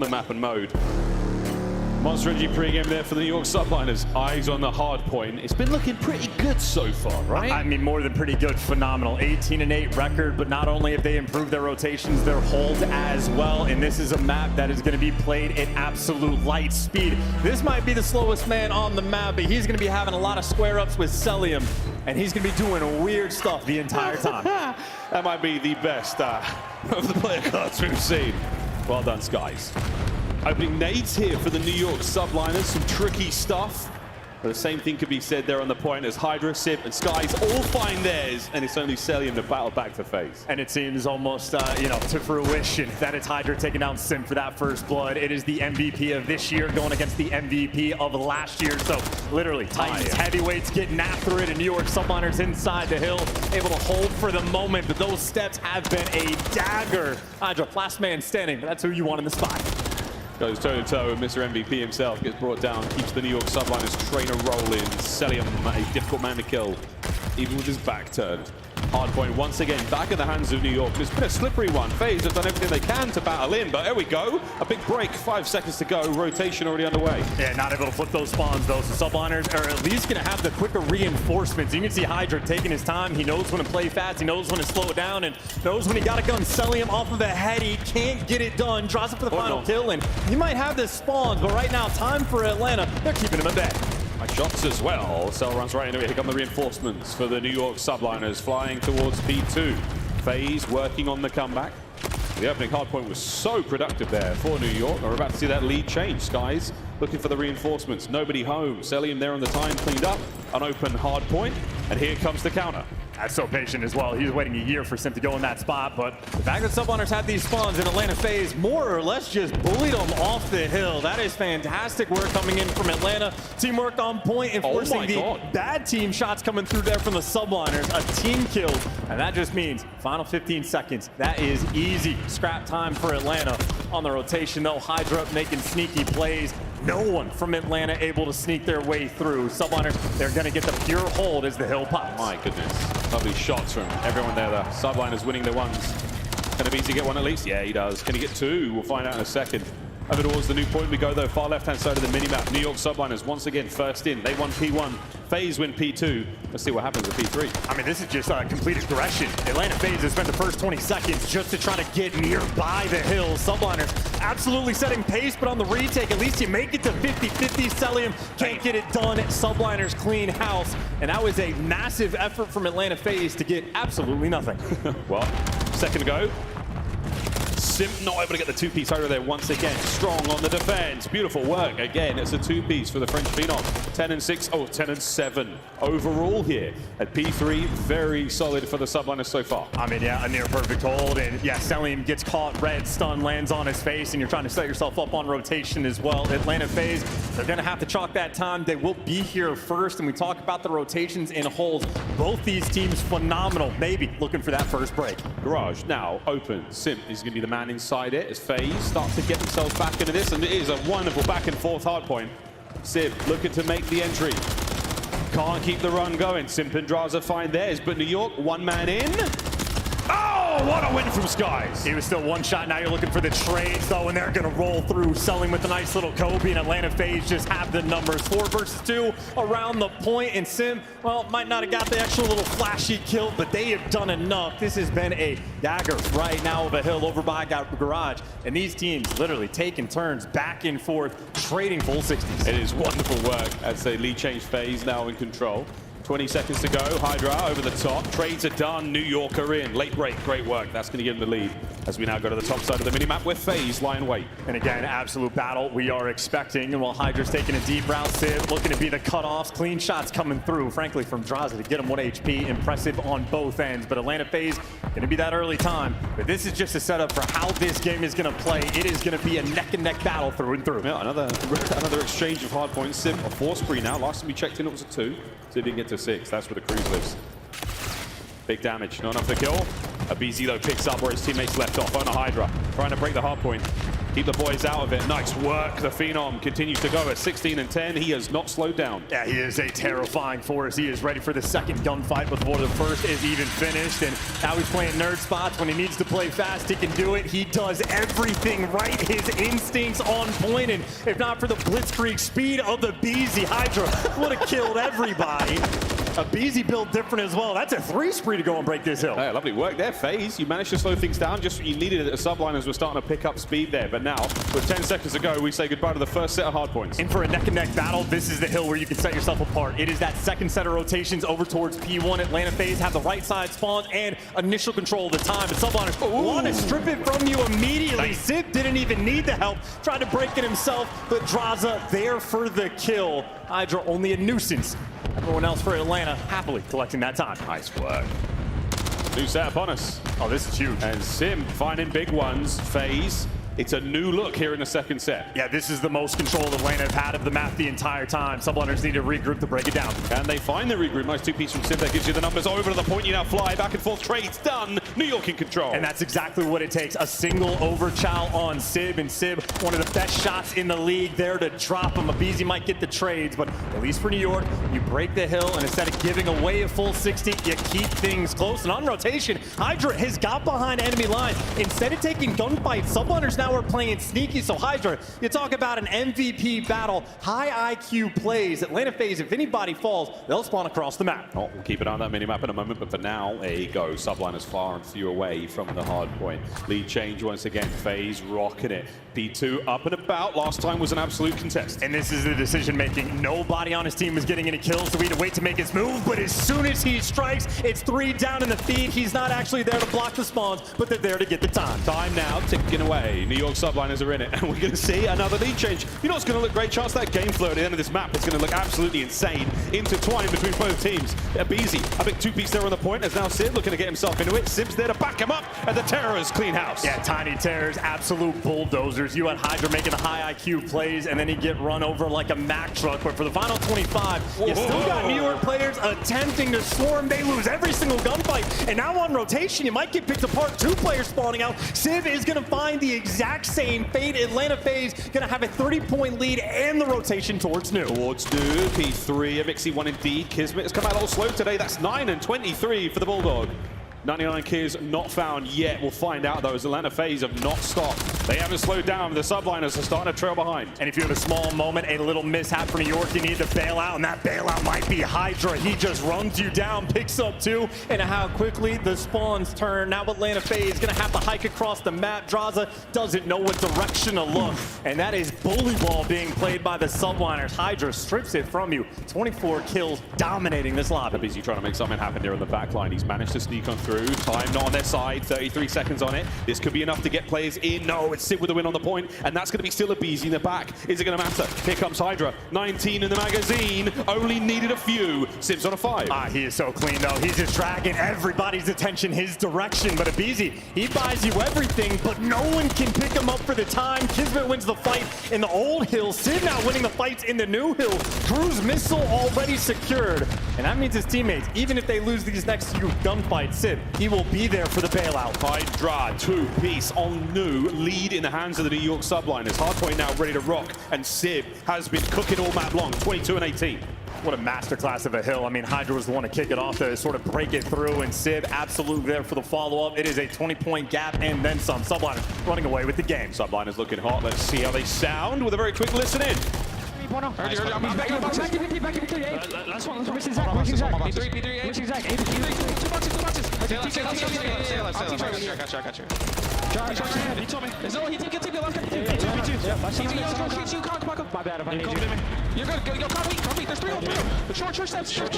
the map and mode. Monster Energy pregame there for the New York Subliners. Eyes on the hard point. It's been looking pretty good so far, right? I mean, more than pretty good, phenomenal. 18-8 record, but not only have they improved their rotations, their holds as well. And this is a map that is going to be played at absolute light speed. This might be the slowest man on the map, but he's going to be having a lot of square-ups with Celium, and he's going to be doing weird stuff the entire time. That might be the best of the player cards we've seen. Well done, Skies. Opening nades here for the New York Subliners. Some tricky stuff. But the same thing could be said there on the point as Hydra, Sip, and Skies all find theirs, and it's only Celium to battle back to FaZe. And it seems almost, to fruition that it's Hydra taking down Sim for that first blood. It is the MVP of this year going against the MVP of last year. So literally, Titans heavyweights getting after it, and New York Subliners inside the hill, able to hold for the moment. But those steps have been a dagger. Hydra, last man standing, but that's who you want in the spot. Goes toe-to-toe, and Mr. MVP himself gets brought down, keeps the New York Subliners trainer rolling. Celium, a difficult man to kill, even with his back turned. Hardpoint once again back in the hands of New York. It's been a slippery one. FaZe have done everything they can to battle in, but there we go. A big break, 5 seconds to go. Rotation already underway. Yeah, not able to flip those spawns though. So Subliners are at least going to have the quicker reinforcements. You can see Hydra taking his time. He knows when to play fast. He knows when to slow it down, and knows when he got to gun Celium off of the head. He can't get it done. Draws up for the final kill, and he might have this spawns, but right now, time for Atlanta. They're keeping him in bed. Shots as well. Cell runs right into it. Here come the reinforcements for the New York Subliners flying towards P2. FaZe working on the comeback. The opening hardpoint was so productive there for New York. We're about to see that lead change. Skies looking for the reinforcements. Nobody home. Celium there on the time, cleaned up. An open hardpoint. And here comes the counter. That's so patient as well. He was waiting a year for Sim to go in that spot, but the fact that Subliners had these spawns in Atlanta FaZe more or less just bullied them off the hill. That is fantastic work coming in from Atlanta. Teamwork on point and forcing the bad team shots coming through there from the Subliners. A team kill, and that just means final 15 seconds. That is easy scrap time for Atlanta. On the rotation though, Hydra making sneaky plays. No one from Atlanta able to sneak their way through. Subliners, they're going to get the pure hold as the hill pops. My goodness. Lovely shots from everyone there. The Subliners winning the ones. Can it be easy to get one at least? Yeah, he does. Can he get two? We'll find out in a second. Over towards the new point we go, though. Far left-hand side of the minimap. New York Subliners once again first in. They won P1. FaZe win P2. Let's see what happens at P3. I mean, this is just complete aggression. Atlanta FaZe has spent the first 20 seconds just to try to get nearby the hill. Subliners absolutely setting pace, but on the retake, at least you make it to 50-50. Celium can't get it done. Subliners clean house. And that was a massive effort from Atlanta FaZe to get absolutely nothing. Well, second go. Sim not able to get the two-piece over there once again. Strong on the defense. Beautiful work. Again, it's a two-piece for the French phenom. 10-6. Oh, 10-7 overall here at P3. Very solid for the Subliners so far. I mean, yeah, a near perfect hold. And yeah, Celium gets caught. Red stun lands on his face, and you're trying to set yourself up on rotation as well. Atlanta FaZe, they're going to have to chalk that time. They will be here first, and we talk about the rotations and holds. Both these teams phenomenal. Maybe looking for that first break. Garage now open. Sim is going to be the man inside it as FaZe start to get themselves back into this, and it is a wonderful back and forth hardpoint. Sim looking to make the entry. Can't keep the run going. Simp and Draza find theirs, but New York, one man in. Oh, what a win from Skies. He was still one shot. Now you're looking for the trades, though, and they're going to roll through, selling with a nice little Kobe, and Atlanta FaZe just have the numbers. 4 versus 2 around the point, and Sim, well, might not have got the extra little flashy kill, but they have done enough. This has been a dagger right now of a hill over by Garage, and these teams literally taking turns back and forth, trading full 60s. It is wonderful work. I'd say lead change FaZe now in control. 20 seconds to go. Hydra over the top. Trades are done. New York are in. Late break. Great work. That's going to give them the lead as we now go to the top side of the minimap with FaZe lying wait. And again, absolute battle we are expecting. And while Hydra's taking a deep route, Sid looking to be the cutoffs. Clean shots coming through, frankly, from Draza to get him 1 HP. Impressive on both ends. But Atlanta FaZe going to be that early time. But this is just a setup for how this game is going to play. It is going to be a neck-and-neck battle through and through. Yeah, another exchange of hard points. Sim, a 4 spree now. Last time we checked in, it was a 2. So he didn't get to 6. That's where the cruise lives. Big damage. Not enough to kill. A BZ, though, picks up where his teammates left off on a Hydra. Trying to break the hard point. keep the boys out of it. Nice work. The Phenom continues to go at 16 and 10. He has not slowed down. Yeah, he is a terrifying force. He is ready for the second gunfight before the first is even finished. And now he's playing nerd spots. When he needs to play fast, he can do it. He does everything right. His instincts on point. And if not for the blitzkrieg speed of the Beezy, Hydra would have killed everybody. A Beezy build different as well. That's a 3 spree to go and break this hill. Hey, lovely work there, FaZe. You managed to slow things down just what you needed it. The subliners were starting to pick up speed there. But now, with 10 seconds to go, we say goodbye to the first set of hard points. And for a neck-and-neck battle, this is the hill where you can set yourself apart. It is that second set of rotations over towards P1. Atlanta FaZe have the right side spawns and initial control of the time. But subliners want to strip it from you immediately. Nice. Zip didn't even need the help. Tried to break it himself, but Draza there for the kill. Hydra only a nuisance. Everyone else for Atlanta happily collecting that time. Nice work. New set upon us. Oh, this is huge. And Sim finding big ones. FaZe. It's a new look here in the second set. Yeah, this is the most control Atlanta have had of the map the entire time. Subliners need to regroup to break it down. And they find the regroup. Nice 2-piece from Sim that gives you the numbers over to the point. You now fly back and forth. Trades done. New York in control. And that's exactly what it takes. A single overchow on Sib. And Sib, one of the best shots in the league there to drop him. Abizi might get the trades, but at least for New York, you break the hill, and instead of giving away a full 60, you keep things close. And on rotation, Hydra has got behind enemy lines. Instead of taking gunfights, Subliners now are playing sneaky. So Hydra, you talk about an MVP battle, high IQ plays. Atlanta FaZe, if anybody falls, they'll spawn across the map. Oh, we'll keep an eye on that minimap in a moment, but for now, there you go. Subliners far and few away from the hard point. Lead change once again. FaZe rocking it. P2 up and about. Last time was an absolute contest. And this is the decision making. Nobody on his team was getting any kills, so we had to wait to make his move. But as soon as he strikes, it's 3 down in the feed. He's not actually there to block the spawns, but they're there to get the time. Time now ticking away. New York Subliners are in it, and we're going to see another lead change. You know what's going to look great? Chance that game flow at the end of this map is going to look absolutely insane. Intertwined between both teams. Abizi, a big 2-piece there on the point, as now Sid looking to get himself into it. Sim's there to back him up, and the Terrors clean house. Yeah, tiny Terrors, absolute bulldozers. You had Hydra making the high IQ plays, and then he'd get run over like a Mack truck. But for the final 25, you still got New York players attempting to swarm. They lose every single gunfight. And now on rotation, you might get picked apart. 2 players spawning out. Civ is going to find the exact same fate. Atlanta FaZe going to have a 30-point lead and the rotation towards New. Towards New, P3, a Mixie 1 indeed. Kismet has come out a little slow today. That's 9 and 23 for the Bulldog. 99 kills not found yet. We'll find out though, as Atlanta FaZe have not stopped. They haven't slowed down. The Subliners are starting to trail behind. And if you have a small moment, a little mishap for New York, you need to bail out, and that bailout might be Hydra. He just runs you down, picks up 2, and how quickly the spawns turn. Now Atlanta FaZe is going to have to hike across the map. Draza doesn't know what direction to look, and that is bully ball being played by the Subliners. Hydra strips it from you. 24 kills, dominating this lobby. Busy trying to make something happen there on the back line. He's managed to sneak on through. Time not on their side. 33 seconds on it. This could be enough to get players in. No, it's Sid with the win on the point, and that's going to be still Abizi in the back. Is it going to matter? Here comes Hydra. 19 in the magazine. Only needed a few. Sim's on a 5. He is so clean, though. He's just dragging everybody's attention his direction. But Abizi, he buys you everything, but no one can pick him up for the time. Kismet wins the fight in the old hill. Sid now winning the fights in the new hill. Cruise missile already secured. And that means his teammates, even if they lose these next few gunfights, Sid, he will be there for the bailout. Hydra, 2-piece on New. Lead in the hands of the New York Subliners. Hardpoint now ready to rock, and Sib has been cooking all map long. 22 and 18. What a masterclass of a hill. I mean, Hydra was the one to kick it off to sort of break it through, and Sib absolutely there for the follow-up. It is a 20-point gap and then some. Subliners running away with the game. Subliners looking hot. Let's see how they sound with a very quick listen in. Last one. Wishing Zach. P3. Wishing Zach. Two boxes. I got you. He told me. No, he didn't get to the last guy. P2. My bad if I need you. You're good. Go, copy. There's 3 on 3. The short steps. Hold.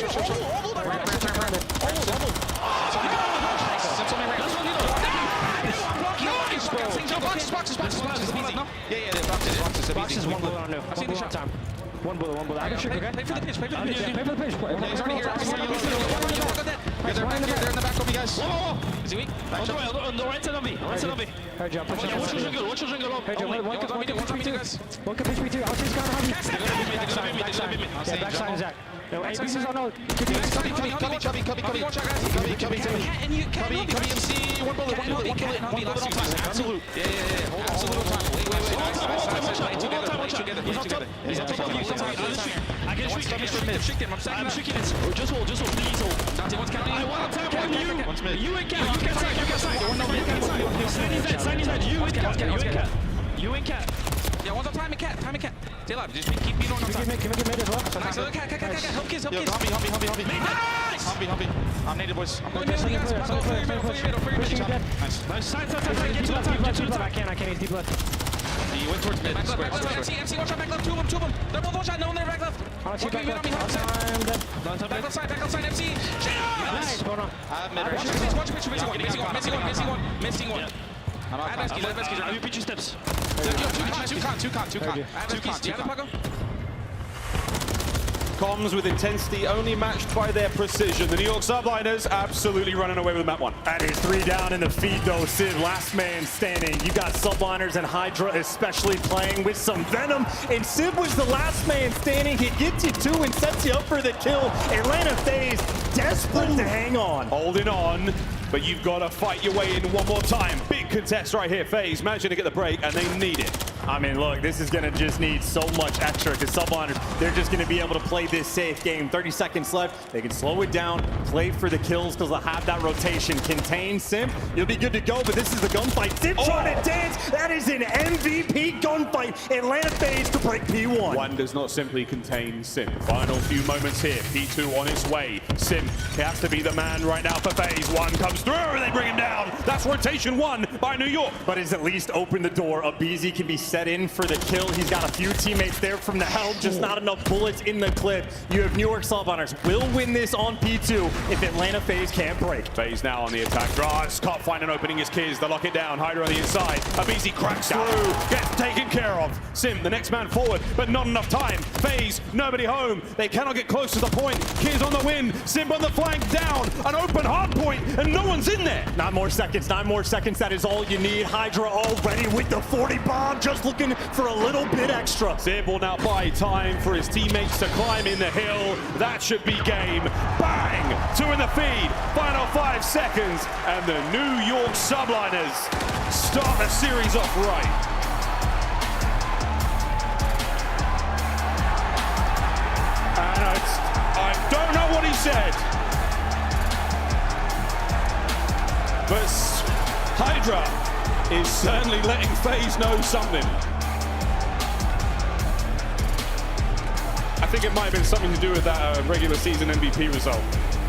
Boxes. Yeah, the boxes. One bullet on New. I've seen the shot time. One bullet. I can shoot, okay? Pay for the pitch. He's already here. They're in the back of me, guys. Whoa. Is he weak? On the right side of me. Right side of me. Heard you. I'm pushing. Watch your jungle. Watch your jungle. Heard you. One can push me too. One can push me too. I'll chase down on you. Yeah, backside is that. No, hey, pieces on no. Cubby, MC, one bullet on time. Absolute. Yeah. Absolute on time. He's on top of you. I can shoot him. I'm shaking it. Just hold, please hold. Dante, one's counting. I want to tap on you. You and Cat. You can side. Sign is that. You and Cat. Yeah, one's on time and Cat. Stay alive. Just keep beating on time. Can we get mid as well? Nice. Cat. Help kids. Humpy. Nice. Humpy. I'm native, boys. I'm going middle. Nice. Side. Get to the top. I can't. He's deep left. He went towards mid. MC, watch out, back left. Two of them. They're both one shot. No one there, back left. Working mid on me, 100%. Back left side, MC. Nice. Going on. Watch your pitch. Missing one. I repeat your steps. Two con. Do you have a Paco? Comms with intensity only matched by their precision. The New York Subliners absolutely running away with map one. That is 3 down in the feed though, Sid. Last man standing. You got Subliners and Hydra especially playing with some venom. And Sid was the last man standing. He gets you 2 and sets you up for the kill. Atlanta FaZe desperate to hang on. Holding on, but you've got to fight your way in one more time. Big contest right here. FaZe managing to get the break, and they need it. I mean, look, this is going to just need so much extra because Subliners, they're just going to be able to play this safe game. 30 seconds left. They can slow it down, play for the kills because they'll have that rotation. Contain Sim, you'll be good to go, but this is the gunfight. Sim trying to dance. That is an MVP gunfight. Atlanta FaZe to break P1. One does not simply contain Sim. Final few moments here. P2 on its way. Sim has to be the man right now for FaZe. One comes through, and they bring him down. That's rotation 1 by New York. But he's at least opened the door. Abizi can be set in for the kill. He's got a few teammates there from the help, just not enough bullets in the clip. You have New York Subliners will win this on P2 if Atlanta FaZe can't break. FaZe now on the attack. Drives, can't find an opening. His kids, they lock it down. Hydra on the inside. Abizi cracks through, gets taken care of. Sim, the next man forward, but not enough time. FaZe, nobody home. They cannot get close to the point. Kids on the win. Sim on the flank, down. An open hard point, and no one's in there. 9 more seconds. That is all you need. Hydra already with the 40 bomb, just looking for a little bit extra. Sim will now buy time for his teammates to climb in the hill. That should be game. Bang! 2 in the feed. Final 5 seconds. And the New York Subliners start the series off right. And I don't know what he said. But Hydra is certainly letting FaZe know something. I think it might have been something to do with that regular season MVP result.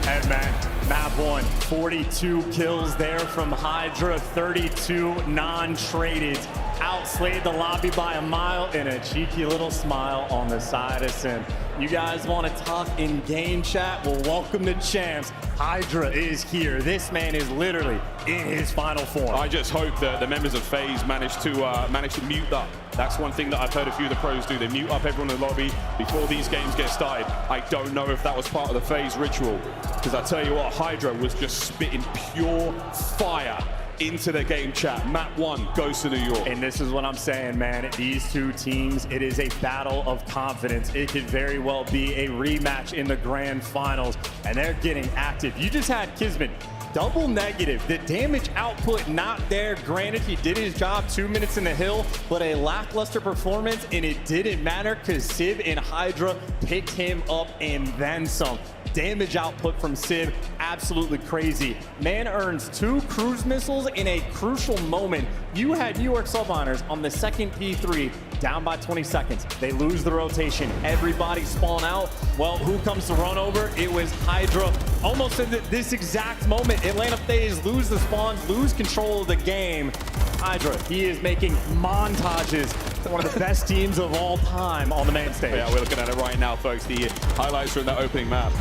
And man, map 1, 42 kills there from Hydra, 32 non-traded. Outslayed the lobby by a mile and a cheeky little smile on the side of Sim. You guys want to talk in game chat? Well, welcome to Champs. Hydra is here. This man is literally in his final form. I just hope that the members of FaZe manage to mute up. That's one thing that I've heard a few of the pros do. They mute up everyone in the lobby before these games get started. I don't know if that was part of the FaZe ritual, because I tell you what, Hydra was just spitting pure fire into the game chat. Map 1 goes to New York. And this is what I'm saying, man. These two teams, it is a battle of confidence. It could very well be a rematch in the grand finals, and they're getting active. You just had Kismet double negative. The damage output not there. Granted, he did his job, 2 minutes in the hill, but a lackluster performance, and it didn't matter because Civ and Hydra picked him up and then some. Damage output from Civ, absolutely crazy. Man earns 2 cruise missiles in a crucial moment. You had New York Subliners on the second P3, down by 20 seconds. They lose the rotation. Everybody spawn out. Well, who comes to run over? It was Hydra. Almost in this exact moment, Atlanta FaZe lose the spawns, lose control of the game. Hydra, he is making montages. One of the best teams of all time on the main stage. Yeah, we're looking at it right now, folks. The highlights from that opening map.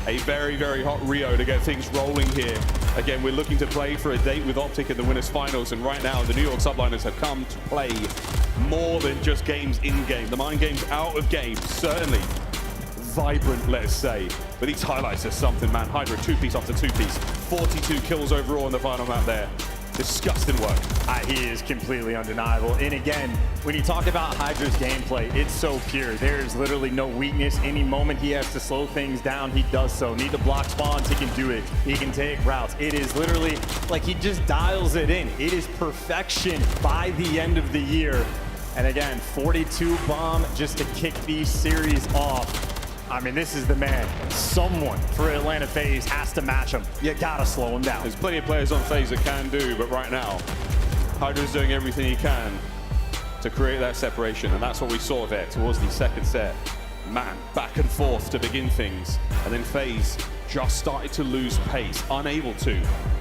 A very, very hot Rio to get things rolling here. Again, we're looking to play for a date with Optic in the winners finals, and right now the New York Subliners have come to play more than just games in-game. The mind games out of game, certainly vibrant, let's say. But these highlights are something, man. Hydra 2-piece after 2-piece. 42 kills overall in the final map there. Disgusting work. He is completely undeniable. And again, when you talk about Hydra's gameplay, it's so pure. There's literally no weakness. Any moment he has to slow things down, he does so. Need to block spawns, he can do it. He can take routes. It is literally like he just dials it in. It is perfection by the end of the year. And again, 42 bomb just to kick these series off. I mean, this is the man. Someone for Atlanta FaZe has to match him. You gotta slow him down. There's plenty of players on FaZe that can do, but right now, Hydra's doing everything he can to create that separation, and that's what we saw there towards the second set. Man, back and forth to begin things, and then FaZe just started to lose pace, unable to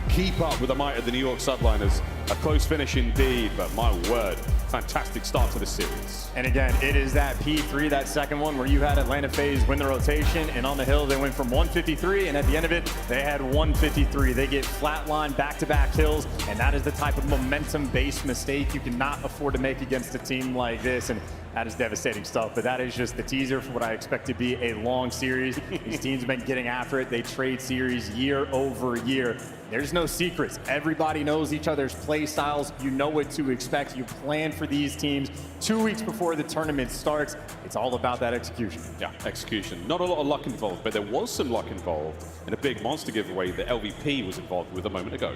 keep up with the might of the New York Subliners. A close finish indeed, but my word, fantastic start to the series. And again, it is that P3, that second one, where you had Atlanta FaZe win the rotation, and on the hill, they went from 153, and at the end of it, they had 153. They get flatline back-to-back kills, and that is the type of momentum-based mistake you cannot afford to make against a team like this, and that is devastating stuff. But that is just the teaser for what I expect to be a long series. These teams have been getting after it. They trade series year over year. There's no secrets. Everybody knows each other's play styles. You know what to expect. You plan for these teams 2 weeks before the tournament starts. It's all about that execution. Yeah, execution. Not a lot of luck involved, but there was some luck involved in a big monster giveaway that LVP was involved with a moment ago.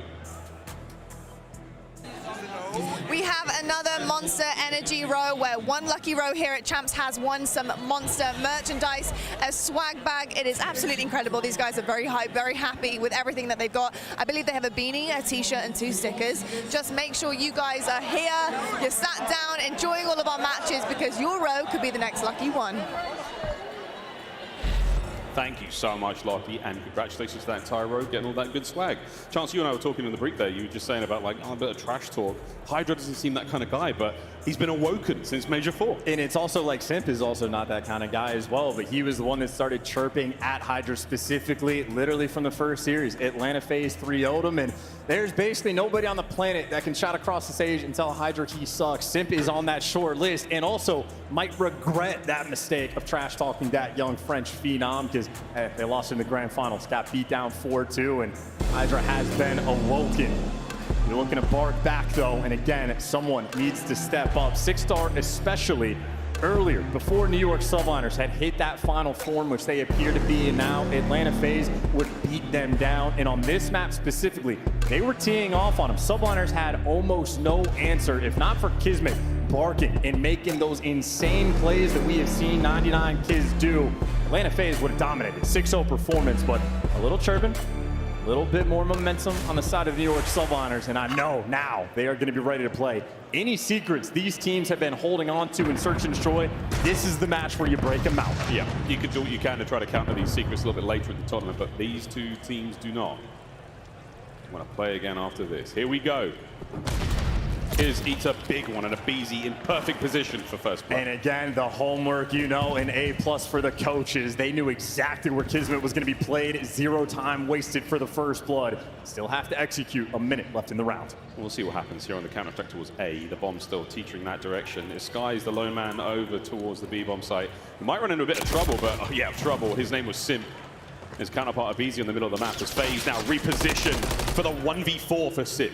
We have another Monster Energy row where one lucky row here at Champs has won some Monster merchandise, a swag bag. It is absolutely incredible. These guys are very hyped, very happy with everything that they've got. I believe they have a beanie, a t-shirt, and 2 stickers. Just make sure you guys are here, you're sat down, enjoying all of our matches, because your row could be the next lucky one. Thank you so much, Lottie, and congratulations to that entire row getting all that good swag. Chance, you and I were talking in the break there. You were just saying about like a bit of trash talk. Hydra doesn't seem that kind of guy, but he's been awoken since Major 4. And it's also like Simp is also not that kind of guy as well, but he was the one that started chirping at Hydra specifically, literally from the first series. Atlanta FaZe 3-0'd him, and there's basically nobody on the planet that can shout across the stage and tell Hydra he sucks. Simp is on that short list, and also might regret that mistake of trash talking that young French phenom, because they lost in the grand finals, got beat down 4-2, and Hydra has been awoken. You're looking to bark back though, and again, someone needs to step up. 6-star especially earlier, before New York Subliners had hit that final form, which they appear to be in now, Atlanta FaZe would beat them down. And on this map specifically, they were teeing off on them. Subliners had almost no answer, if not for Kismet barking and making those insane plays that we have seen 99 Kids do. Atlanta FaZe would have dominated. 6-0 performance, but a little chirping, a little bit more momentum on the side of New York Subliners, and I know now they are going to be ready to play. Any secrets these teams have been holding on to in Search and Destroy, this is the match where you break them out. Yeah, you can do what you can to try to counter these secrets a little bit later in the tournament, but these two teams do not. I'm going to play again after this. Here we go. Here's Eater, big one, and a BZ in perfect position for first blood. And again, the homework, you know, an A+ for the coaches. They knew exactly where Kismet was going to be played. 0 time wasted for the first blood. Still have to execute. A minute left in the round. We'll see what happens here on the counter-attack towards A. The bomb still teetering that direction. Skies the lone man over towards the B-bomb site. He might run into a bit of trouble, but oh yeah, trouble. His name was Simp. His counterpart Abizi in the middle of the map as FaZe now repositioned for the 1v4 for Simp.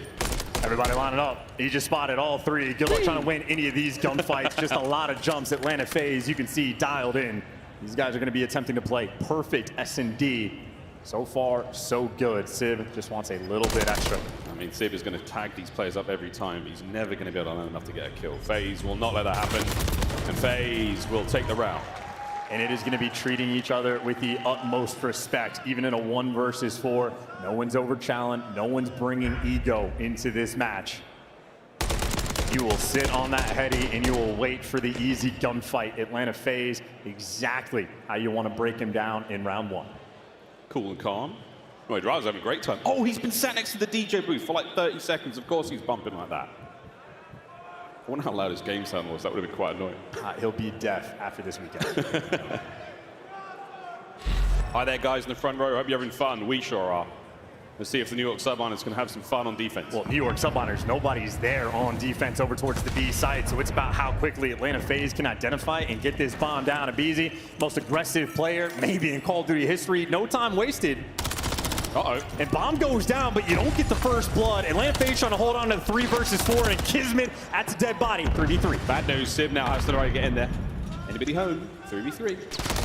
Everybody lining up. He just spotted all 3. Good luck trying to win any of these gunfights. Just a lot of jumps. Atlanta FaZe, you can see, dialed in. These guys are going to be attempting to play perfect S&D. So far, so good. Civ just wants a little bit extra. I mean, Civ is going to tag these players up every time. He's never going to be able to learn enough to get a kill. FaZe will not let that happen, and FaZe will take the round. And it is going to be treating each other with the utmost respect, even in a 1 versus 4. No one's over-challenged. No one's bringing ego into this match. You will sit on that heady, and you will wait for the easy gunfight. Atlanta FaZe, exactly how you want to break him down in round 1. Cool and calm. Oh, Drive's having a great time. Oh, he's been sat next to the DJ booth for like 30 seconds. Of course he's bumping like that. I wonder how loud his game sound was. That would have been quite annoying. He'll be deaf after this weekend. Hi there, guys in the front row. Hope you're having fun. We sure are. Let's see if the New York Subliners can have some fun on defense. Well, New York Subliners, nobody's there on defense over towards the B side, so it's about how quickly Atlanta FaZe can identify and get this bomb down. Abizi, most aggressive player maybe in Call of Duty history. No time wasted. Uh-oh. And bomb goes down, but you don't get the first blood. Atlanta FaZe trying to hold on to the 3 versus 4, and Kismet at the dead body, 3v3. Bad news, Sim now has to try to get in there. Anybody home? 3v3.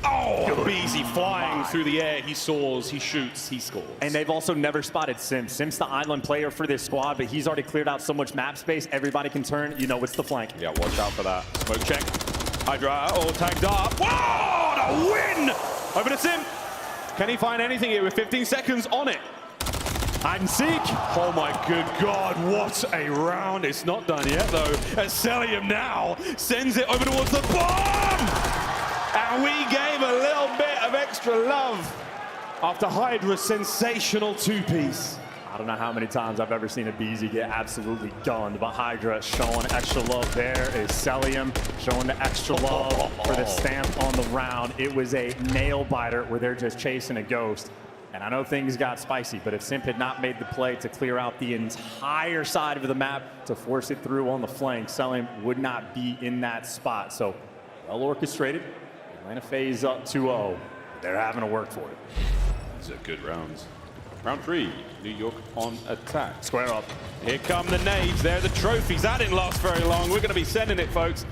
Oh, Beezy flying through the air. He soars, he shoots, he scores. And they've also never spotted Sim. Sim's the island player for this squad, but he's already cleared out so much map space, everybody can turn. You know it's the flank. Yeah, watch out for that. Smoke check. Hydra all tagged up. Whoa, the win! Over to Sim. Can he find anything here with 15 seconds on it? Hide and seek. Oh my good God, what a round. It's not done yet though. As Celium now sends it over towards the bomb! And we gave a little bit of extra love after Hydra's sensational 2-piece. I don't know how many times I've ever seen a BZ get absolutely gunned, but Hydra showing extra love. There is Celium showing the extra love for the stamp on the round. It was a nail biter where they're just chasing a ghost. And I know things got spicy, but if Simp had not made the play to clear out the entire side of the map to force it through on the flank, Celium would not be in that spot. So well orchestrated. Atlanta FaZe up 2-0. They're having to work for it. These are good rounds. Round 3, New York on attack. Square up. Here come the nades. There are the trophies. That didn't last very long. We're going to be sending it, folks.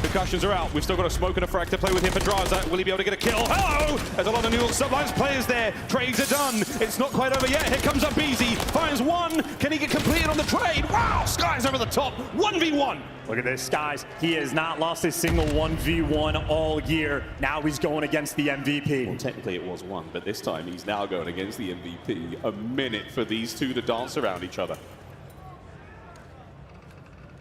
Concussions are out. We've still got a smoke and a frag to play with here for Draza. Will he be able to get a kill? Hello! There's a lot of New York Sublines players there. Trades are done. It's not quite over yet. Here comes up Beezy. Finds one. Can he get completed on the trade? Wow! Sky's over the top. 1v1. Look at this, Skies. He has not lost a single 1v1 all year. Now he's going against the MVP. Well, technically it was 1, but this time he's now going against the MVP. A minute for these two to dance around each other.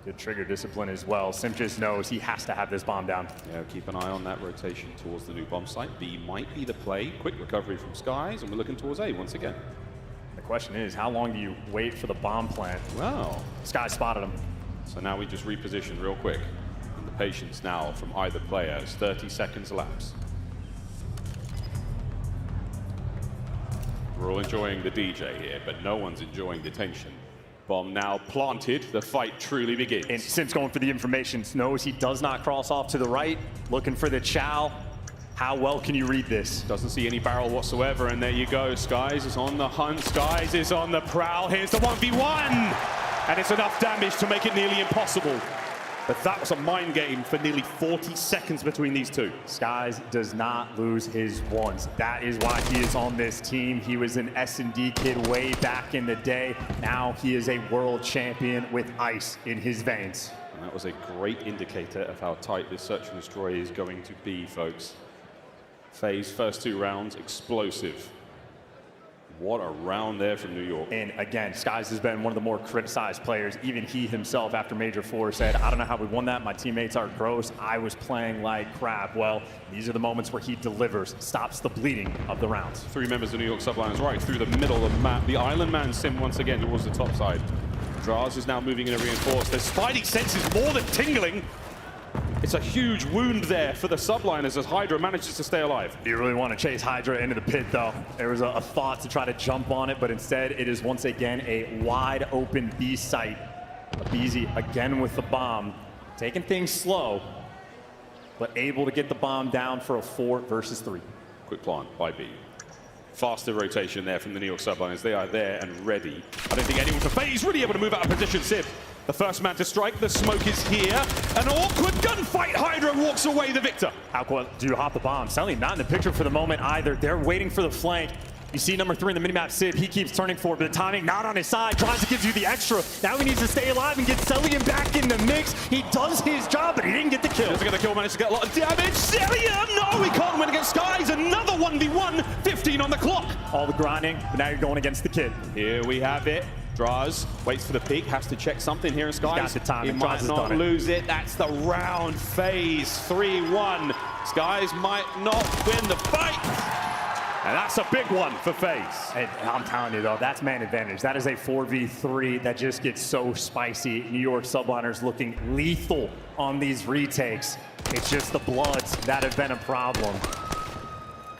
Good trigger discipline as well. Simp just knows he has to have this bomb down. Yeah, keep an eye on that rotation towards the new bomb site. B might be the play. Quick recovery from Skies, and we're looking towards A once again. The question is, how long do you wait for the bomb plant? Wow. Sky spotted him. So now we just reposition real quick. And the patience now from either player as 30 seconds elapse. We're all enjoying the DJ here, but no one's enjoying the tension. Bomb now planted, the fight truly begins. And Simp's going for the information, knows he does not cross off to the right, looking for the chow. How well can you read this? Doesn't see any barrel whatsoever, and there you go. Skies is on the hunt, Skies is on the prowl. Here's the 1v1! And it's enough damage to make it nearly impossible. But that was a mind game for nearly 40 seconds between these two. Skies does not lose his ones. That is why he is on this team. He was an S&D kid way back in the day. Now he is a world champion with ice in his veins. And that was a great indicator of how tight this search and destroy is going to be, folks. FaZe first 2 rounds, explosive. What a round there from New York. And again, Skies has been one of the more criticized players. Even he himself, after Major 4, said, I don't know how we won that. My teammates are gross. I was playing like crap. Well, these are the moments where he delivers, stops the bleeding of the rounds. 3 members of New York Sublines right through the middle of the map. The Island Man Sim once again towards the top side. Draz is now moving in a reinforce. Their spidey sense is more than tingling. It's a huge wound there for the Subliners as Hydra manages to stay alive. You really want to chase Hydra into the pit, though. There was a thought to try to jump on it, but instead it is once again a wide open B site. Beezy again with the bomb, taking things slow, but able to get the bomb down for a 4 versus 3. Quick plant by B. Faster rotation there from the New York Subliners. They are there and ready. I don't think anyone for FaZe really able to move out of position. Sib, the first man to strike. The smoke is here. An awkward gunfight. Hydra walks away the victor. How do you hop the bomb? Sally not in the picture for the moment either. They're waiting for the flank. You see number 3 in the minimap, Sib. He keeps turning for it, but the timing not on his side. Tries to give you the extra. Now he needs to stay alive and get Celium back in the mix. He does his job, but he didn't get the kill. Doesn't get the kill, managed to get a lot of damage. Celium! No, he can't win against Skies. Another 1v1. 15 on the clock. All the grinding, but now you're going against the kid. Here we have it. Draz waits for the peak, has to check something here in Skies. Got the timing. He might not lose it. That's the round. FaZe 3-1. Skies might not win the fight. And that's a big one for FaZe. And I'm telling you, though, that's man advantage. That is a 4v3 that just gets so spicy. New York Subliners looking lethal on these retakes. It's just the Bloods that have been a problem.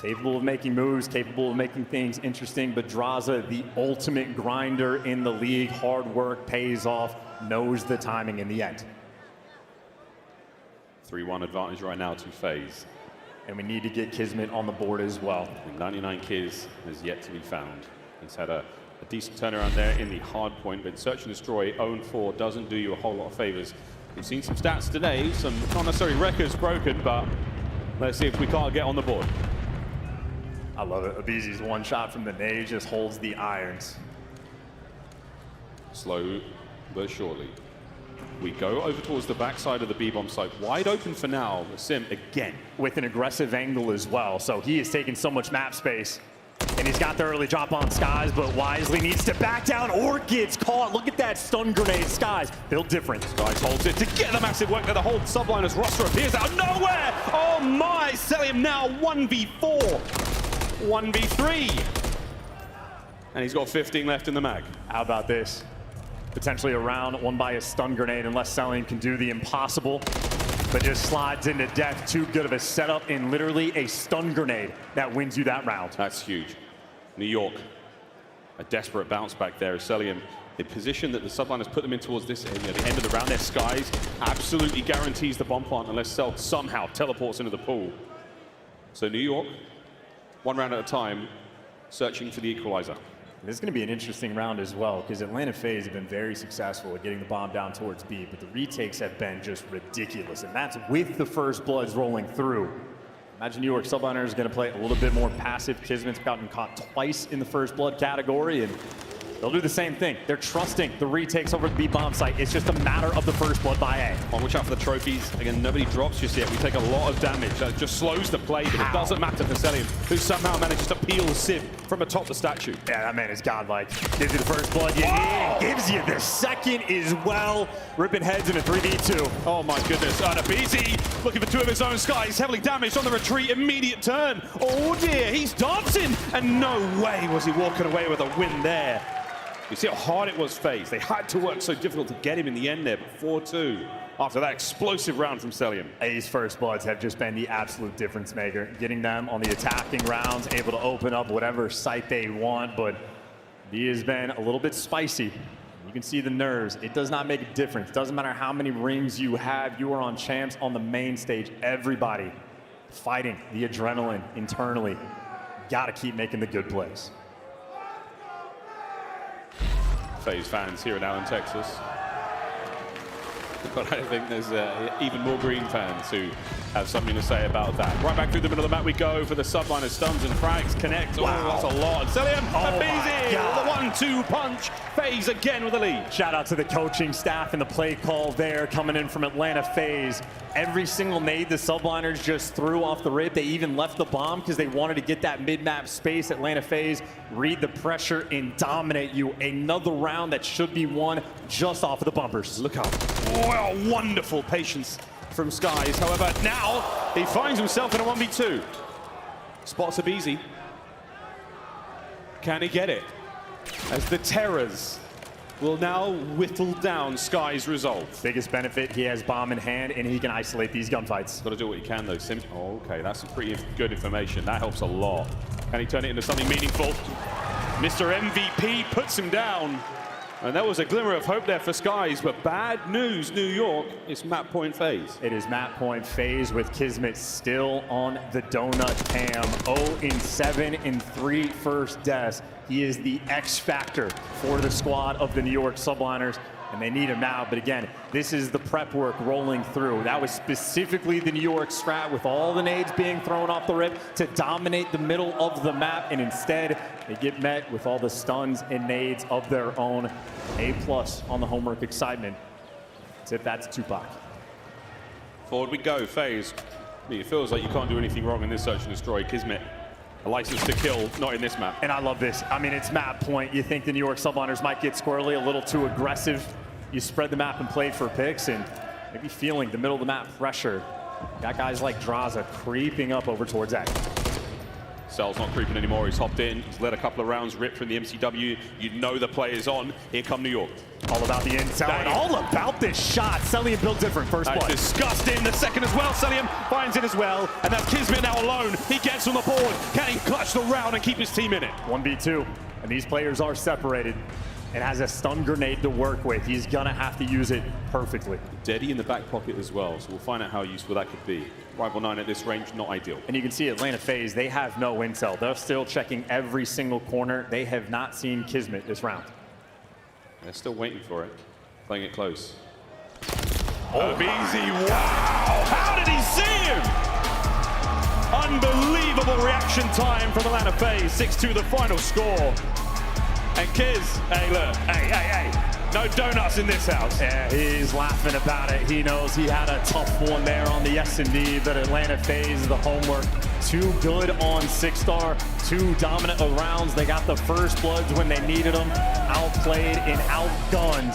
Capable of making moves, capable of making things interesting, but Draza, the ultimate grinder in the league. Hard work pays off, knows the timing in the end. 3-1 advantage right now to FaZe. and we need to get Kismet on the board as well. 99 kills has yet to be found. He's had a decent turnaround there in the hard point, but Search and Destroy 0-4 doesn't do you a whole lot of favors. We've seen some stats today, some not necessarily records broken, but let's see if we can't get on the board. I love it. Abizi's one shot from the nade just holds the irons. Slow but surely. We go over towards the backside of the B-bomb site, wide open for now. Sim again. With an aggressive angle as well, so he has taken so much map space. And he's got the early drop on Skies, but wisely needs to back down or gets caught. Look at that stun grenade, Skies. Built different. Skies holds it to get the massive work there. The whole subliners roster appears out of nowhere. Oh my, Celium now 1v4. 1v3. And he's got 15 left in the mag. How about this? Potentially a round won by a stun grenade unless Celium can do the impossible. But just slides into death. Too good of a setup in literally a stun grenade that wins you that round. That's huge. New York, a desperate bounce back there. Celium, the position that the subliners put them in towards this area, the end of the round, their Skies absolutely guarantees the bomb plant unless Cell somehow teleports into the pool. So New York, one round at a time, searching for the equalizer. This is going to be an interesting round as well, because Atlanta FaZe have been very successful at getting the bomb down towards B, but the retakes have been just ridiculous, and that's with the first bloods rolling through. Imagine New York Subliners is going to play a little bit more passive. Kismet's gotten caught twice in the first blood category, and they'll do the same thing. They're trusting the retakes over the B bomb site. It's just a matter of the first blood by A. On watch out for the trophies. Again, nobody drops just yet. We take a lot of damage. That just slows the play, but it doesn't matter for Celium, who somehow manages to peel Civ from atop the statue. Yeah, that man is godlike. Gives you the first blood you need. Gives you the second as well. Ripping heads in a 3v2. Oh my goodness. And Abizi looking for two of his own Skies. Heavily damaged on the retreat. Immediate turn. Oh dear, he's dancing. And no way was he walking away with a win there. You see how hard it was, FaZe. They had to work so difficult to get him in the end there, but 4-2 after that explosive round from Celium. A's first bloods have just been the absolute difference maker. Getting them on the attacking rounds, able to open up whatever site they want, but he has been a little bit spicy. You can see the nerves. It does not make a difference. Doesn't matter how many rings you have. You are on Champs on the main stage. Everybody fighting the adrenaline internally. Got to keep making the good plays. FaZe fans here in Allen, Texas. But I think there's even more Green fans who have something to say about that. Right back through the middle of the map we go for the subliners. Stuns and frags connect. Wow. Oh, that's a lot. Celium, Abizi, the 1-2 punch. FaZe again with the lead. Shout out to the coaching staff and the play call there coming in from Atlanta FaZe. Every single nade the subliners just threw off the rip. They even left the bomb because they wanted to get that mid-map space. Atlanta FaZe read the pressure and dominate you. Another round that should be won just off of the bumpers. Look how wonderful patience from Skies. However, now he finds himself in a 1v2. Spots Abizi. Can he get it? As the Terrors will now whittle down Sky's resolve. Biggest benefit, he has bomb in hand and he can isolate these gunfights. Got to do what he can though, Sim. Oh, okay, that's some pretty good information. That helps a lot. Can he turn it into something meaningful? Mr. MVP puts him down. And there was a glimmer of hope there for Skies, but bad news, New York. It's map point FaZe. It is map point FaZe with Kismet still on the donut cam. 0-7 in 3 first deaths. He is the X factor for the squad of the New York Subliners, and they need him now. But again, this is the prep work rolling through. That was specifically the New York strat with all the nades being thrown off the rip to dominate the middle of the map, and instead they get met with all the stuns and nades of their own. A+ on the homework excitement. Tip that to Tupac. Forward we go, FaZe. It feels like you can't do anything wrong in this search and destroy. Kismet, a license to kill, not in this map. And I love this. I mean, it's map point. You think the New York Subliners might get squirrely, a little too aggressive. You spread the map and play for picks, and maybe feeling the middle of the map pressure. Got guys like Draza creeping up over towards A. Cell's not creeping anymore. He's hopped in. He's let a couple of rounds rip from the MCW. You know the play is on. Here come New York. All about the intel and all about this shot. Celium built different. First blood. Disgusting. The second as well. Celium finds it as well. And that's Kismet now alone. He gets on the board. Can he clutch the round and keep his team in it? 1v2. And these players are separated. and has a stun grenade to work with. He's gonna have to use it perfectly. Deddy in the back pocket as well, so we'll find out how useful that could be. Rival 9 at this range, not ideal. And you can see Atlanta FaZe, they have no intel. They're still checking every single corner. They have not seen Kismet this round. They're still waiting for it, playing it close. Oh, easy, wow! How did he see him? Unbelievable reaction time from Atlanta FaZe. 6-2 the final score. And Kiz, hey look, hey. No donuts in this house. Yeah, he's laughing about it. He knows he had a tough one there on the S&D, but Atlanta FaZe, the homework, too good on 6-star, 2 dominant rounds. They got the first bloods when they needed them, outplayed and outgunned.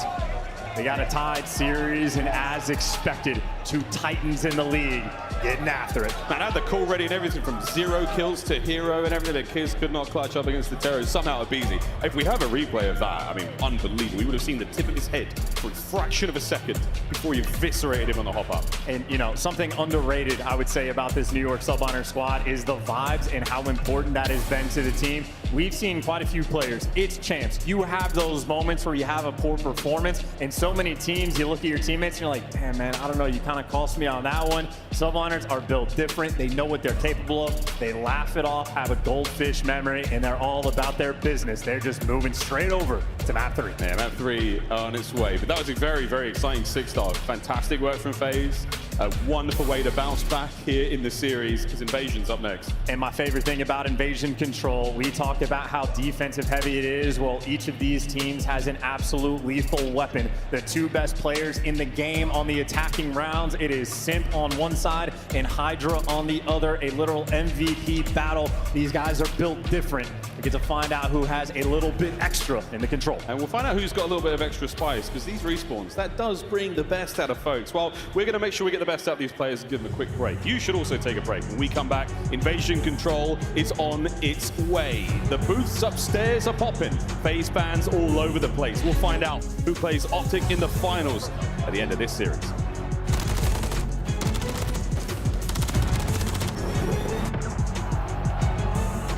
They got a tied series, and as expected, 2 Titans in the league getting after it. Man, I had the call ready and everything from 0 kills to hero and everything that Kiz could not clutch up against the terrorists. Somehow it beasy. If we have a replay of that, I mean, unbelievable. We would have seen the tip of his head for a fraction of a second before he eviscerated him on the hop up. And, you know, something underrated, I would say, about this New York Subliner squad is the vibes and how important that has been to the team. We've seen quite a few players. It's Champs. You have those moments where you have a poor performance, and so many teams, you look at your teammates and you're like, damn, man, I don't know, you kind of cost me on that one. Subliners are built different. They know what they're capable of. They laugh it off, have a goldfish memory, and they're all about their business. They're just moving straight over to map 3. Yeah, map 3 on its way. But that was a very, very exciting 6-star. Fantastic work from FaZe. A wonderful way to bounce back here in the series, because Invasion's up next. And my favorite thing about Invasion Control, we talked about how defensive heavy it is. Well, each of these teams has an absolute lethal weapon. The 2 best players in the game on the attacking rounds, it is Simp on one side and Hydra on the other, a literal MVP battle. These guys are built different. We get to find out who has a little bit extra in the control. And we'll find out who's got a little bit of extra spice, because these respawns, that does bring the best out of folks. Well, we're going to make sure we get the best out of these players and give them a quick break. You should also take a break. When we come back, Invasion Control is on its way. The booths upstairs are popping. FaZe fans all over the place. We'll find out who plays Optic in the finals at the end of this series.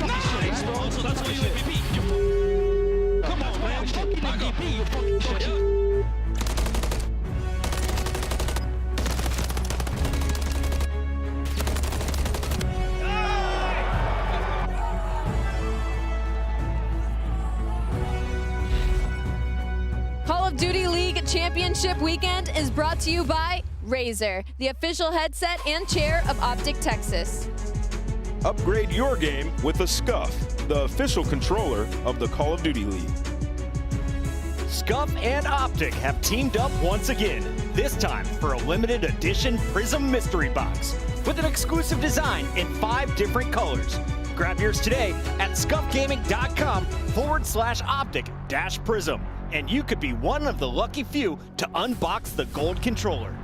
Nice, bro. So that's why you MVP. Come on, man. Fucking MVP. You fucking shit. Call of Duty League Championship Weekend is brought to you by Razer, the official headset and chair of Optic Texas. Upgrade your game with the Scuff, the official controller of the Call of Duty League. Scuff and Optic have teamed up once again, this time for a limited edition Prism Mystery Box with an exclusive design in 5 different colors. Grab yours today at scuffgaming.com/optic-prism, and you could be one of the lucky few to unbox the gold controller.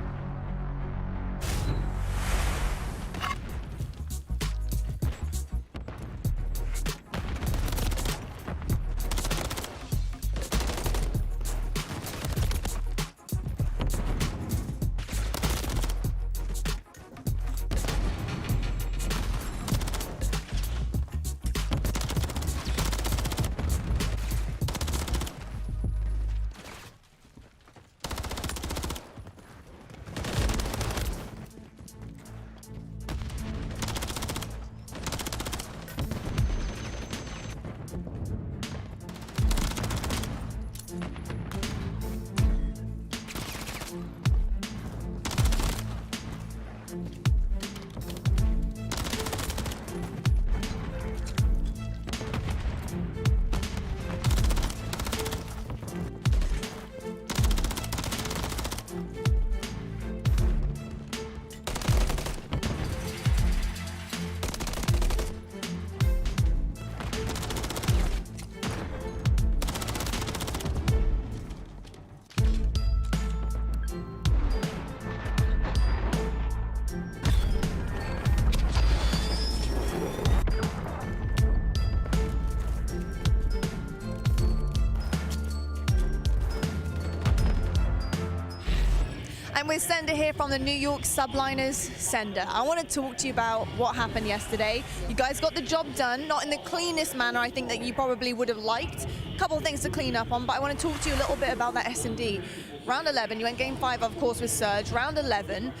And we're Sender here from the New York Subliners. Sender, I want to talk to you about what happened yesterday. You guys got the job done, not in the cleanest manner I think that you probably would have liked, couple of things to clean up on, but I want to talk to you a little bit about that S&D. Round 11, you went game 5, of course, with Surge. Round 11,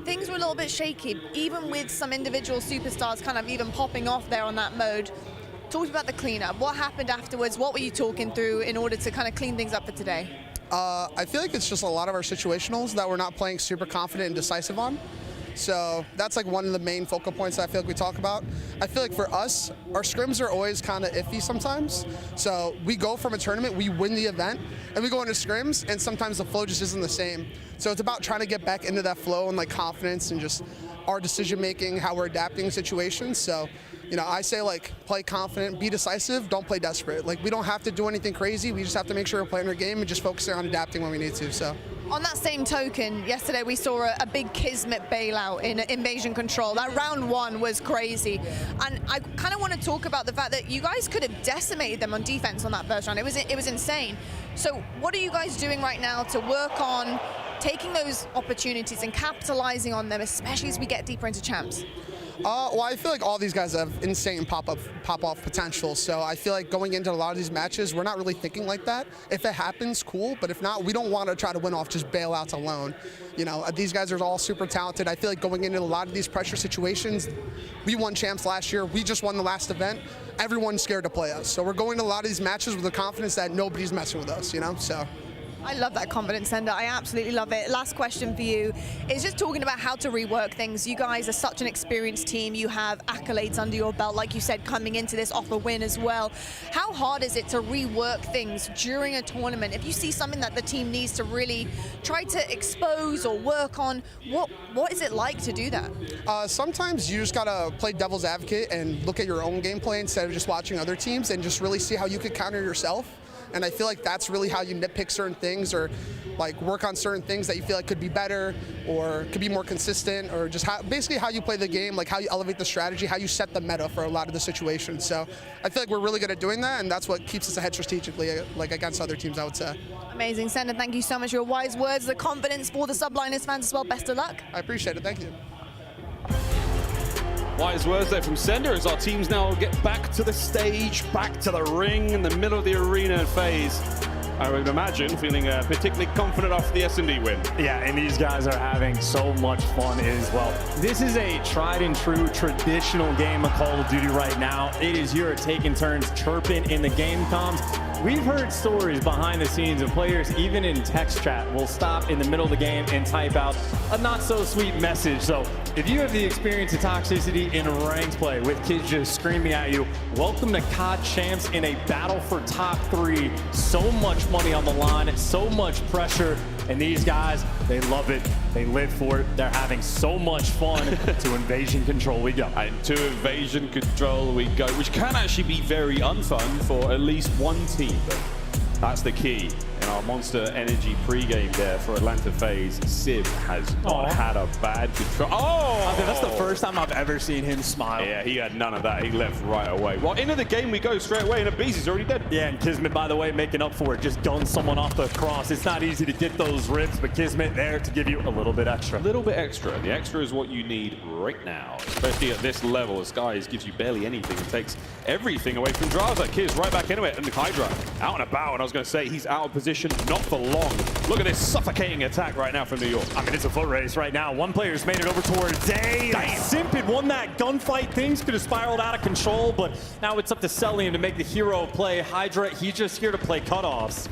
things were a little bit shaky, even with some individual superstars kind of even popping off there on that mode. Talk about the cleanup. What happened afterwards? What were you talking through in order to kind of clean things up for today? I feel like it's just a lot of our situationals that we're not playing super confident and decisive on. So that's like one of the main focal points that I feel like we talk about. I feel like for us, our scrims are always kind of iffy sometimes. So we go from a tournament, we win the event, and we go into scrims, and sometimes the flow just isn't the same. So it's about trying to get back into that flow and like confidence and just our decision making, how we're adapting situations. So, you know, I say like play confident, be decisive, don't play desperate. Like we don't have to do anything crazy. We just have to make sure we're playing our game and just focusing on adapting when we need to. So. On that same token, yesterday we saw a big Kismet bailout in Invasion Control. That round 1 was crazy. And I kind of want to talk about the fact that you guys could have decimated them on defense on that first round. It was insane. So what are you guys doing right now to work on taking those opportunities and capitalizing on them, especially as we get deeper into champs? Well, I feel like all these guys have insane pop-off potential. So I feel like going into a lot of these matches, we're not really thinking like that. If it happens, cool. But if not, we don't want to try to win off just bailouts alone. You know, these guys are all super talented. I feel like going into a lot of these pressure situations, we won champs last year. We just won the last event. Everyone's scared to play us. So we're going to a lot of these matches with the confidence that nobody's messing with us, you know, so. I love that confidence, Sender. I absolutely love it. Last question for you is just talking about how to rework things. You guys are such an experienced team. You have accolades under your belt, like you said, coming into this off a win as well. How hard is it to rework things during a tournament? If you see something that the team needs to really try to expose or work on, what is it like to do that? Sometimes you just gotta play devil's advocate and look at your own gameplay instead of just watching other teams and just really see how you could counter yourself. And I feel like that's really how you nitpick certain things or like work on certain things that you feel like could be better or could be more consistent or just basically how you play the game, like how you elevate the strategy, how you set the meta for a lot of the situations. So I feel like we're really good at doing that, and that's what keeps us ahead strategically, like against other teams, I would say. Amazing. Sender, thank you so much for your wise words, the confidence for the Subliners fans as well. Best of luck. I appreciate it. Thank you. Wise words there from Sender as our teams now get back to the stage, back to the ring in the middle of the arena phase. I would imagine feeling particularly confident after the S&D win. Yeah, and these guys are having so much fun as well. This is a tried and true traditional game of Call of Duty right now. It is you're taking turns chirping in the game comms. We've heard stories behind the scenes of players, even in text chat, will stop in the middle of the game and type out a not so sweet message. So if you have the experience of toxicity in ranked play with kids just screaming at you, welcome to COD Champs in a battle for top 3. So much money on the line, so much pressure, and these guys, they love it. They live for it. They're having so much fun. To Invasion Control we go. And to Invasion Control we go, which can actually be very unfun for at least one team. But that's the key. In our Monster Energy pregame there for Atlanta FaZe, Civ has not had a bad control. Oh! That's the first time I've ever seen him smile. Yeah, he had none of that. He left right away. Well, into the game we go straight away, and Abizi's already dead. Yeah, and Kismet, by the way, making up for it, just gunned someone off the cross. It's not easy to get those ribs, but Kismet there to give you a little bit extra. A little bit extra. The extra is what you need right now, especially at this level. Skies gives you barely anything and takes everything away from Draza. Kiz right back into it, and Hydra out and about, and I was going to say he's out of position, not for long. Look at this suffocating attack right now from New York. I mean, it's a foot race right now. One player's made it over towards Day. Simp had won that gunfight. Things could have spiraled out of control, but now it's up to Cellium to make the hero play. Hydra, he's just here to play cutoffs.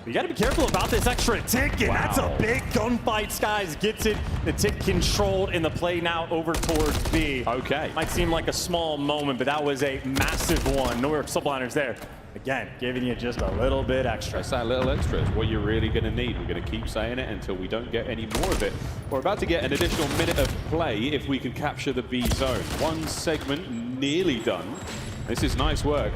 You got to be careful about this extra tick, and that's a big gunfight. Skies gets it. The tick controlled, and the play now over towards B. Okay. Might seem like a small moment, but that was a massive one. New York Subliners there. Again, giving you just a little bit extra. That's that little extra is what you're really going to need. We're going to keep saying it until we don't get any more of it. We're about to get an additional minute of play if we can capture the B zone. One segment nearly done. This is nice work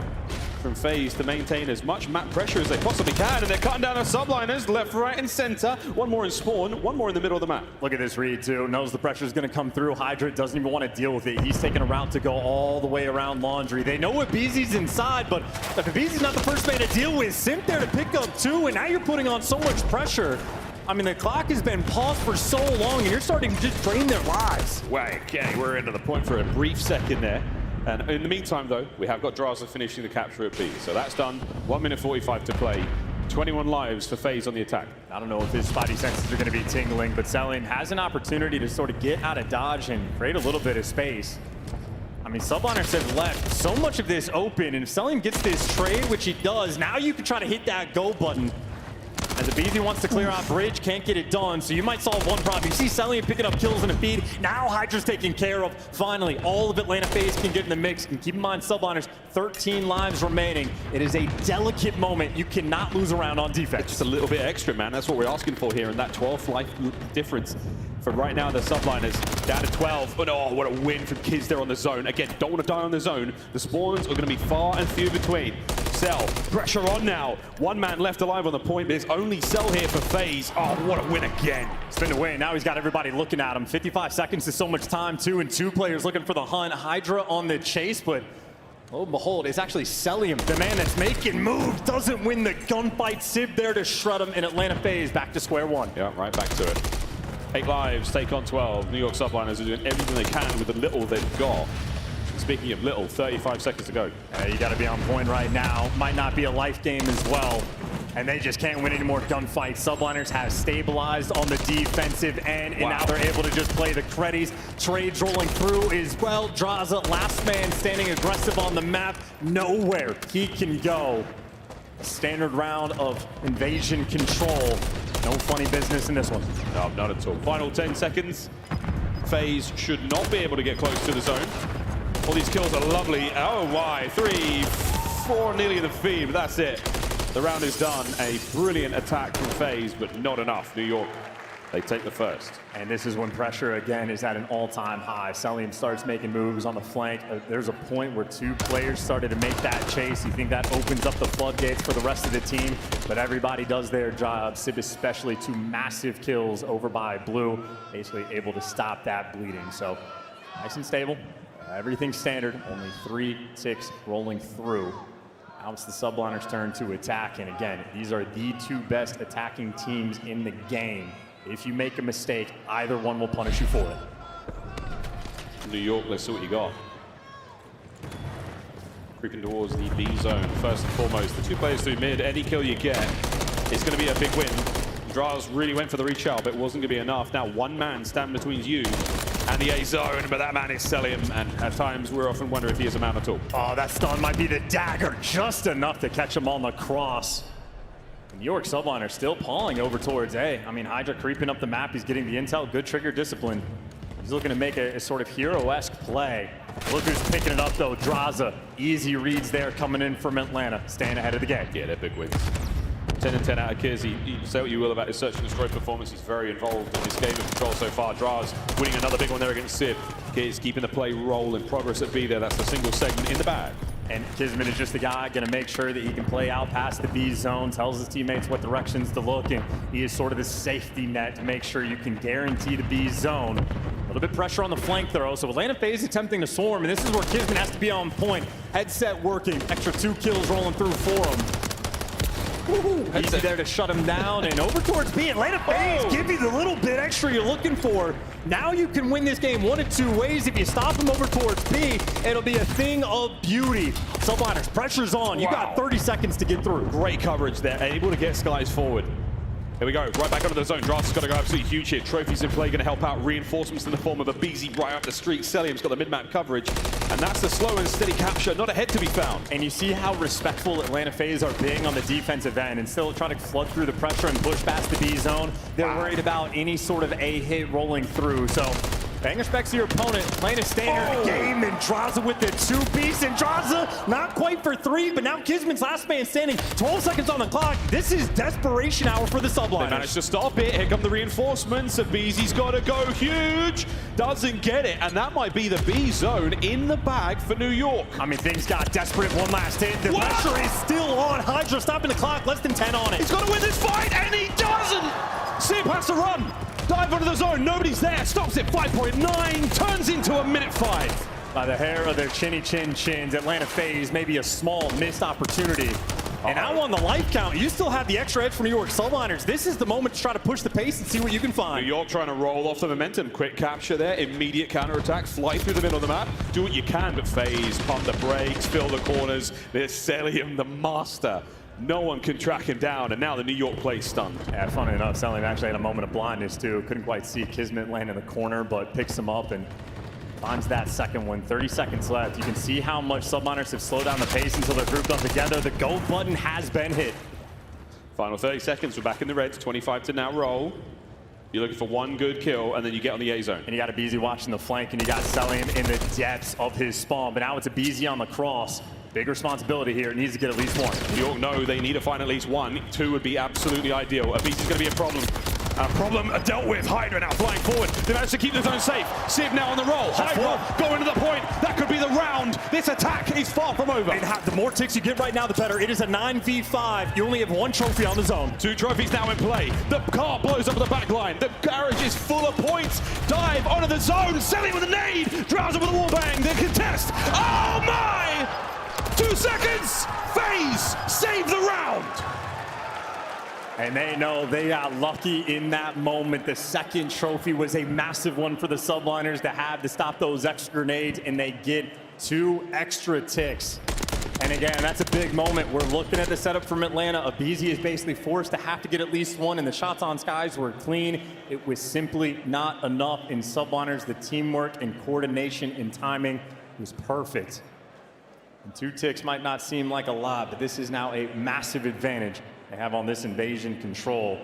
from FaZe to maintain as much map pressure as they possibly can, and they're cutting down the Subliners left, right, and center. One more in spawn, one more in the middle of the map. Look at this read, too. Knows the pressure is going to come through. Hydra doesn't even want to deal with it. He's taking a route to go all the way around Laundry. They know what Beezy's inside, but if Beezy's not the first man to deal with, Simp there to pick up 2, and now you're putting on so much pressure. I mean, the clock has been paused for so long, and you're starting to just drain their lives. Wow, okay, we're into the point for a brief second there. And in the meantime, though, we have got Draza finishing the capture at B. So that's done. 1 minute 45 to play. 21 lives for FaZe on the attack. I don't know if his spidey senses are going to be tingling, but Selim has an opportunity to sort of get out of dodge and create a little bit of space. I mean, Subliners have left so much of this open, and if Selim gets this trade, which he does, now you can try to hit that go button. As the BZ wants to clear out bridge, can't get it done, so you might solve one problem. You see Selim picking up kills in a feed. Now Hydra's taken care of. Finally, all of Atlanta FaZe can get in the mix. And keep in mind, Subliners, 13 lives remaining. It is a delicate moment. You cannot lose around on defense. Just a little bit extra, man. That's what we're asking for here, and that 12th life difference. For right now, the Subliners down to 12. But oh, what a win from Kids there on the zone. Again, don't want to die on the zone. The spawns are going to be far and few between. Cell, pressure on now. One man left alive on the point, but it's only Cell here for FaZe. Oh, what a win again. Spin away, now he's got everybody looking at him. 55 seconds is so much time, too, and 2 players looking for the hunt. Hydra on the chase, but lo and behold, it's actually Selim, the man that's making moves, doesn't win the gunfight. Sib there to shred him, and Atlanta FaZe back to square one. Yeah, right back to it. 8 lives, take on 12. New York Subliners are doing everything they can with the little they've got. Speaking of little, 35 seconds to go. You got to be on point right now. Might not be a life game as well. And they just can't win any more gunfights. Subliners have stabilized on the defensive end, and now they're able to just play the creddies. Trades rolling through as well. Draza, last man standing aggressive on the map. Nowhere he can go. A standard round of invasion control. No funny business in this one. No, not at all. Final 10 seconds. FaZe should not be able to get close to the zone. All these kills are lovely. Oh, why? 3, 4 nearly in the feed, but that's it. The round is done. A brilliant attack from FaZe, but not enough. New York, they take the first. And this is when pressure, again, is at an all-time high. Selim starts making moves on the flank. There's a point where 2 players started to make that chase. You think that opens up the floodgates for the rest of the team, but everybody does their job. Sib especially 2 massive kills over by Blue, basically able to stop that bleeding. So nice and stable. Everything's standard, only 3-6 rolling through. Now it's the Subliners' turn to attack, and again, these are the 2 best attacking teams in the game. If you make a mistake, either one will punish you for it. New York, let's see what you got. Creeping towards the B zone, first and foremost. The 2 players through mid, any kill you get, it's going to be a big win. Draz really went for the reach out, but it wasn't going to be enough. Now 1 man standing between you and the A zone, but that man is Selim, and at times we're often wondering if he is a man at all. Oh, that stun might be the dagger, just enough to catch him on the cross. New York Subliners still pawing over towards A. I mean, Hydra creeping up the map, he's getting the intel, good trigger discipline. He's looking to make a sort of hero-esque play. Look who's picking it up though, Draza. Easy reads there coming in from Atlanta, staying ahead of the game. Yeah, they're big wins. 10 and 10 out of Kiz. You say what you will about his search and destroy performance. He's very involved in this game of control so far. Draz winning another big one there against Sib. Kiz keeping the play roll in progress at B there. That's the single segment in the bag. And Kismet is just the guy going to make sure that he can play out past the B zone, tells his teammates what directions to look, and he is sort of the safety net to make sure you can guarantee the B zone. A little bit pressure on the flank throw, so Atlanta FaZe attempting to swarm, and this is where Kismet has to be on point. Headset working, extra 2 kills rolling through for him. Easy there to shut him down, and over towards B. Atlanta FaZe give you the little bit extra you're looking for. Now you can win this game 1 of 2 ways. If you stop him over towards B, it'll be a thing of beauty. Subliners, pressure's on. You got 30 seconds to get through. Great coverage there, able to get skies forward. Here we go, right back under the zone. Draft's got to go absolutely huge here. Trophies in play, going to help out. Reinforcements in the form of a BZ right up the street. Selim's got the mid-map coverage, and that's the slow and steady capture, not a head to be found. And you see how respectful Atlanta FaZe are being on the defensive end and still trying to flood through the pressure and push past the B zone. They're worried about any sort of A hit rolling through. So paying respects to your opponent, playing a standard game, and Draza with the 2-piece, and Draza not quite for 3, but now Kismet's last man standing. 12 seconds on the clock. This is desperation hour for the Subliners. They managed to stop it. Here come the reinforcements. Abizi's got to go huge. Doesn't get it, and that might be the B zone in the bag for New York. I mean, things got desperate. One last hit. The pressure is still on. Hydra stopping the clock. Less than 10 on it. He's got to win this fight, and he doesn't. Sib has to run. Dive onto the zone, nobody's there, stops it, 5.9, turns into a minute 5. By the hair of their chins, Atlanta FaZe, maybe a small missed opportunity. And now on the life count, you still have the extra edge from New York Subliners. This is the moment to try to push the pace and see what you can find. New York trying to roll off the momentum. Quick capture there, immediate counterattack, fly through the middle of the map, do what you can, but FaZe pump the brakes, fill the corners. There's Celium, the master. No one can track him down, and now the New York plays stunned. Yeah, funny enough, Celium actually had a moment of blindness too. Couldn't quite see Kismet land in the corner, but picks him up and finds that second one. 30 seconds left. You can see how much Subliners have slowed down the pace until they're grouped up together. The go button has been hit. Final 30 seconds, we're back in the reds, 25 to now roll. You're looking for one good kill, and then you get on the A zone. And you got aBeZy watching the flank, and you got Celium in the depths of his spawn. But now it's aBeZy on the cross. Big responsibility here. It needs to get at least one. New York know they need to find at least one. Two would be absolutely ideal. aBeZy's going to be a problem. A problem dealt with. Hydra now flying forward. They managed to keep the zone safe. Civ now on the roll. Hydra going to the point. That could be the round. This attack is far from over. The more ticks you get right now, the better. It is a 9v5. You only have one trophy on the zone. 2 trophies now in play. The car blows up the back line. The garage is full of points. Dive onto the zone. Selling with a nade. Drowns up with a wallbang. The contest. Oh my! 2 seconds. FaZe save the round. And they know they got lucky in that moment. The second trophy was a massive one for the Subliners to have to stop those extra grenades, and they get 2 extra ticks. And again, that's a big moment. We're looking at the setup from Atlanta. aBeZy is basically forced to have to get at least one, and the shots on skies were clean. It was simply not enough in Subliners. The teamwork and coordination and timing was perfect. And 2 ticks might not seem like a lot, but this is now a massive advantage they have on this invasion control.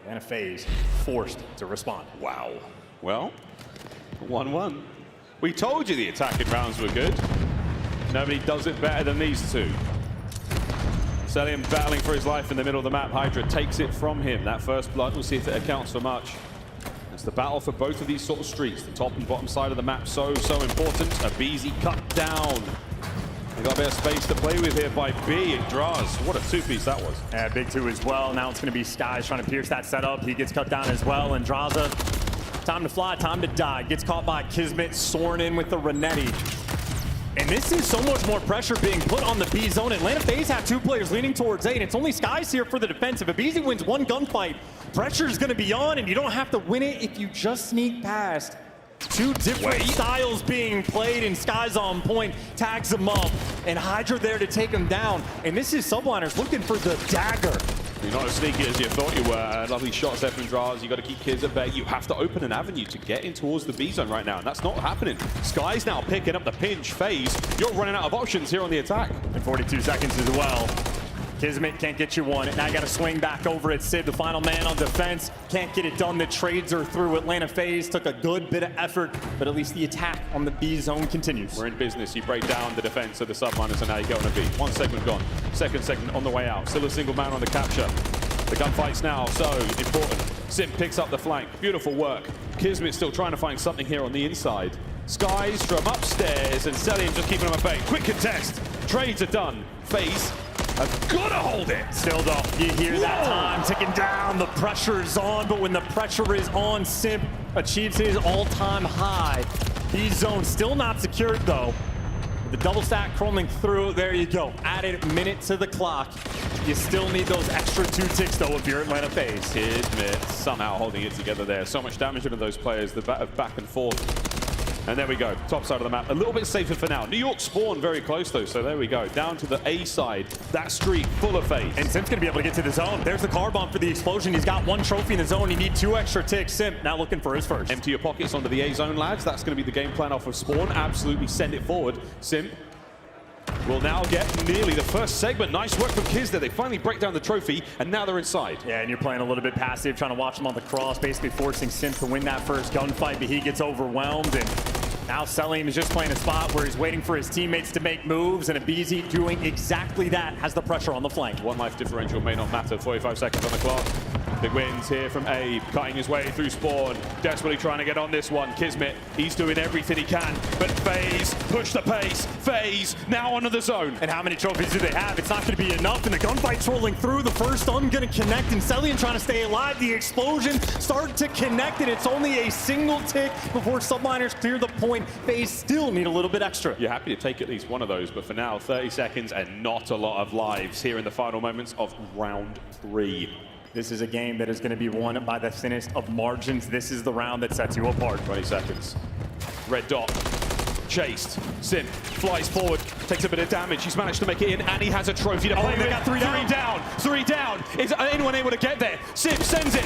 And a FaZe forced to respond. Wow. Well, 1-1. We told you the attacking rounds were good. Nobody does it better than these two. Celium battling for his life in the middle of the map. Hydra takes it from him. That first blood, we'll see if it accounts for much. It's the battle for both of these sort of streets. The top and bottom side of the map, so important. aBeZy cut down. They got a bit of space to play with here by B and Draws. What a 2-piece that was. Yeah, big 2 as well. Now it's going to be Skies trying to pierce that setup. He gets cut down as well. And Draza, time to fly, time to die. Gets caught by Kismet, soaring in with the Renetti. And this is so much more pressure being put on the B zone. Atlanta FaZe have 2 players leaning towards A, and it's only Skies here for the defensive. If aBeZy wins one gunfight, pressure is going to be on, and you don't have to win it if you just sneak past. 2 different styles being played, and Skies on point, tags him up, and Hydra there to take him down. And this is Subliners looking for the dagger. You're not as sneaky as you thought you were. Lovely shots there from Draws. You got to keep kids at bay. You have to open an avenue to get in towards the B zone right now, and that's not happening. Skies now picking up the pinch. FaZe, you're running out of options here on the attack. And 42 seconds as well. Kismet can't get you one. Now you got to swing back over at Sid, the final man on defense. Can't get it done. The trades are through. Atlanta FaZe took a good bit of effort, but at least the attack on the B zone continues. We're in business. You break down the defense of the Subliners, and now you go on a B. 1 segment gone. Second segment on the way out. Still a single man on the capture. The gunfight's now so important. Sim picks up the flank. Beautiful work. Kismet still trying to find something here on the inside. Skies from upstairs, and Celium just keeping him at bay. Quick contest. Trades are done. FaZe have got to hold it. Still though, you hear that time ticking down. The pressure is on, but when the pressure is on, Simp achieves his all-time high. B zone still not secured though. The double stack crawling through, there you go. Added minute to the clock. You still need those extra 2 ticks though if you're Atlanta FaZe. Kismet somehow holding it together there. So much damage into those players, the back and forth. And there we go, top side of the map. A little bit safer for now. New York spawned very close though, so there we go. Down to the A side, that street full of FaZe. And Simp's gonna be able to get to the zone. There's the car bomb for the explosion. He's got 1 trophy in the zone. You need 2 extra ticks. Simp now looking for his first. Empty your pockets onto the A zone, lads. That's gonna be the game plan off of spawn. Absolutely send it forward. Simp will now get nearly the first segment. Nice work from Kiz there. They finally break down the trophy, and now they're inside. Yeah, and you're playing a little bit passive, trying to watch him on the cross, basically forcing Simp to win that first gunfight, but he gets overwhelmed. And now Celium is just playing a spot where he's waiting for his teammates to make moves, and aBeZy doing exactly that, has the pressure on the flank. 1 life differential may not matter. 45 seconds on the clock. Big wins here from Abe, cutting his way through spawn, desperately trying to get on this one. Kismet, he's doing everything he can, but FaZe push the pace. FaZe now onto the zone. And how many trophies do they have? It's not going to be enough, and the gunfight's rolling through. The first stun going to connect, and Celian trying to stay alive. The explosion start to connect, and it's only a single tick before Subliners clear the point. FaZe still need a little bit extra. You're happy to take at least one of those, but for now, 30 seconds and not a lot of lives here in the final moments of round 3. This is a game that is going to be won by the thinnest of margins. This is the round that sets you apart. 20 seconds. Red dot. Chased. Sim flies forward, takes a bit of damage. He's managed to make it in, and he has a trophy to play with. They got 3 down. 3 down. Is anyone able to get there? Sim sends it.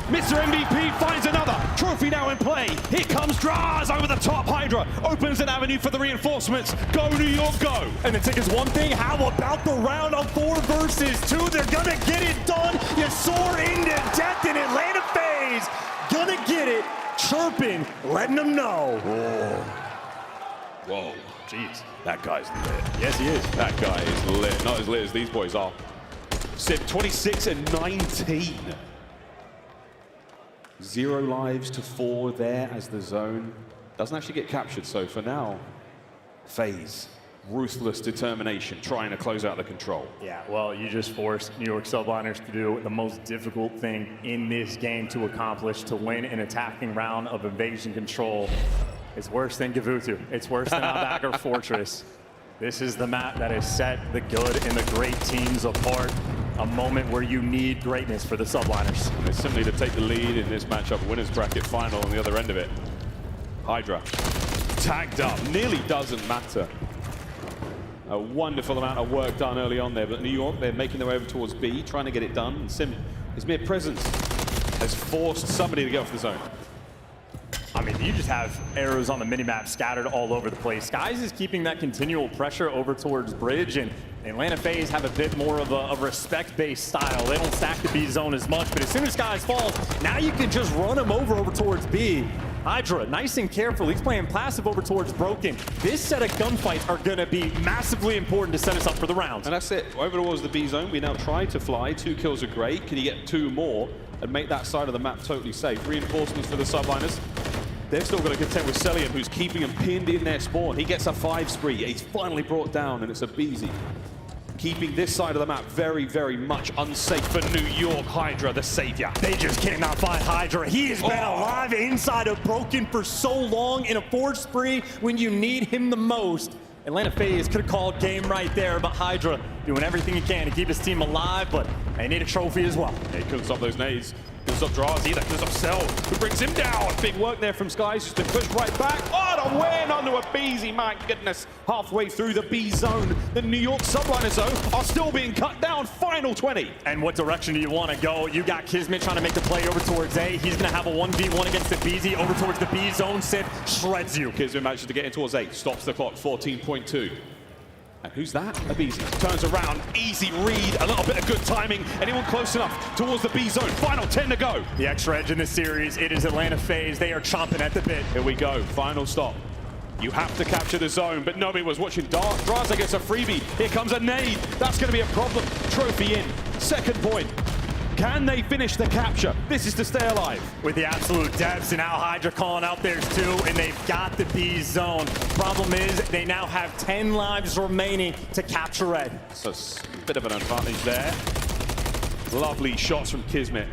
Mr. MVP finds another. Trophy now in play. Here comes Draz over the top. Hydra opens an avenue for the reinforcements. Go New York, go. And the tick is one thing. How about the round of 4 versus 2? They're going to get it done. You soar into death in Atlanta FaZe. Gonna get it. Chirping, letting them know. Whoa, jeez, that guy's lit. Yes, he is. That guy is lit. Not as lit as these boys are. Sim 26 and 19. 0 lives to 4 there as the zone doesn't actually get captured. So for now, FaZe, ruthless determination, trying to close out the control. Yeah, well, you just forced New York Subliners to do the most difficult thing in this game to accomplish, to win an attacking round of invasion control. It's worse than Gavutu. It's worse than Al-Bagr Fortress. This is the map that has set the good and the great teams apart. A moment where you need greatness for the Subliners. And it's simply to take the lead in this matchup, winners bracket final on the other end of it. Hydra, tagged up, nearly doesn't matter. A wonderful amount of work done early on there, but New York, they're making their way over towards B, trying to get it done. And Sim, his mere presence has forced somebody to get off the zone. I mean, you just have arrows on the minimap scattered all over the place. Skies is keeping that continual pressure over towards Bridge, and Atlanta FaZe have a bit more of a respect-based style. They don't stack the B zone as much, but as soon as Skies falls, now you can just run him over towards B. Hydra, nice and careful. He's playing passive over towards Broken. This set of gunfights are going to be massively important to set us up for the round. And that's it. Over towards the B zone, we now try to fly. 2 kills are great. Can you get 2 more and make that side of the map totally safe? Reinforcements for the Subliners. They've still got to contend with Celian, who's keeping him pinned in their spawn. He gets a 5 spree. He's finally brought down, and it's a Beezy. Keeping this side of the map very, very much unsafe for New York. Hydra, the savior. They just cannot find Hydra. He has been alive inside of Broken for so long in a 4 spree when you need him the most. Atlanta FaZe could have called game right there, but Hydra doing everything he can to keep his team alive, but they need a trophy as well. Yeah, he couldn't stop those nades. Couldn't stop Draz either. Couldn't stop Cell, who brings him down. Big work there from Skies, who's been pushed right back. Oh, the win onto a Beezy, my goodness. Halfway through the B zone, the New York Subliners, though, are still being cut down. Final 20. And what direction do you want to go? You got Kismet trying to make the play over towards A. He's going to have a 1v1 against the Beezy over towards the B zone. Sip shreds you. Kismet manages to get in towards A. Stops the clock, 14.2. And who's that? A Beezy. Turns around, easy read, a little bit of good timing. Anyone close enough towards the B zone. Final 10 to go. The extra edge in this series, it is Atlanta FaZe. They are chomping at the bit. Here we go, final stop. You have to capture the zone, but nobody was watching. Draza gets a freebie. Here comes a nade. That's going to be a problem. Trophy in. Second point. Can they finish the capture? This is to stay alive. With the absolute depths, and now Hydra calling out theirs too, and they've got the B zone. Problem is, they now have 10 lives remaining to capture Red. So a bit of an advantage there. Lovely shots from Kismet.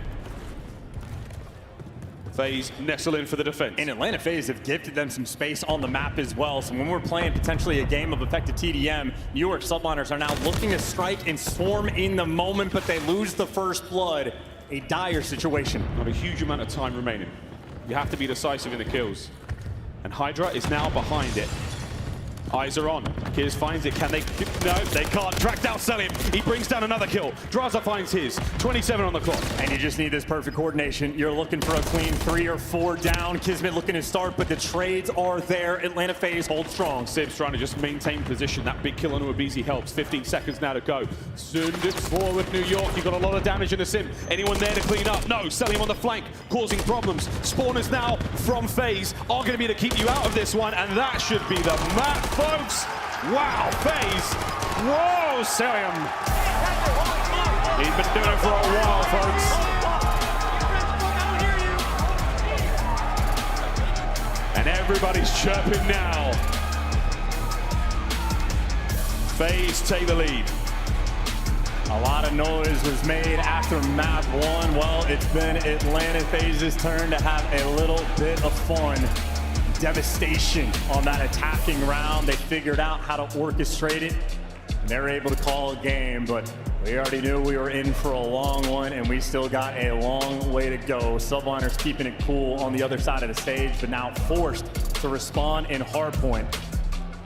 FaZe nestle in for the defense. And Atlanta FaZe have gifted them some space on the map as well. So when we're playing potentially a game of effective TDM, New York Subliners are now looking to strike and swarm in the moment, but they lose the first blood. A dire situation. Not a huge amount of time remaining. You have to be decisive in the kills. And Hydra is now behind it. Eyes are on. Kiz finds it. Can they? No, they can't. Track down Celian. He brings down another kill. Draza finds his. 27 on the clock. And you just need this perfect coordination. You're looking for a clean 3 or 4 down. Kismet looking to start, but the trades are there. Atlanta FaZe hold strong. Sib's trying to just maintain position. That big kill on Uabizi helps. 15 seconds now to go. Send it forward, New York. You've got a lot of damage in the Sim. Anyone there to clean up? No. Celian on the flank, causing problems. Spawners now from FaZe are going to be to keep you out of this one, and that should be the map, folks. Wow, FaZe. Whoa, Celian. He's been doing it for a while, folks. And everybody's chirping now. FaZe take the lead. A lot of noise was made after map 1. Well, it's been Atlanta FaZe's turn to have a little bit of fun. Devastation on that attacking round. They figured out how to orchestrate it. And they were able to call a game, but we already knew we were in for a long one, and we still got a long way to go. Subliners keeping it cool on the other side of the stage, but now forced to respond in Hardpoint.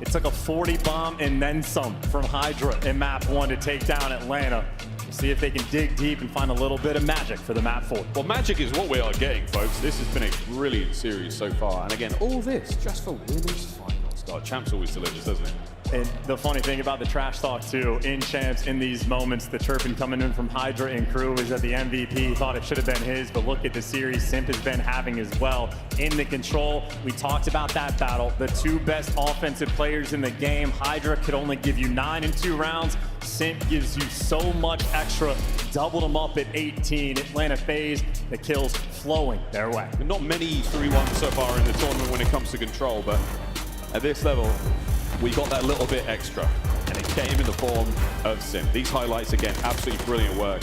It took a 40 bomb and then some from Hydra in map 1 to take down Atlanta. We'll see if they can dig deep and find a little bit of magic for the map 4. Well, magic is what we are getting, folks. This has been a brilliant series so far. And again, all this just for winners finals. God, Champs always delivers, doesn't it? And the funny thing about the trash talk too, in Champs, in these moments, the chirping coming in from Hydra and crew is that the MVP thought it should have been his, but look at the series Simp has been having as well. In the control, we talked about that battle. The two best offensive players in the game. Hydra could only give you 9 in 2 rounds. Simp gives you so much extra, doubled them up at 18. Atlanta FaZe, the kills flowing their way. Not many 3-1 so far in the tournament when it comes to control, but at this level, we got that little bit extra, and it came in the form of Simp. These highlights, again, absolutely brilliant work.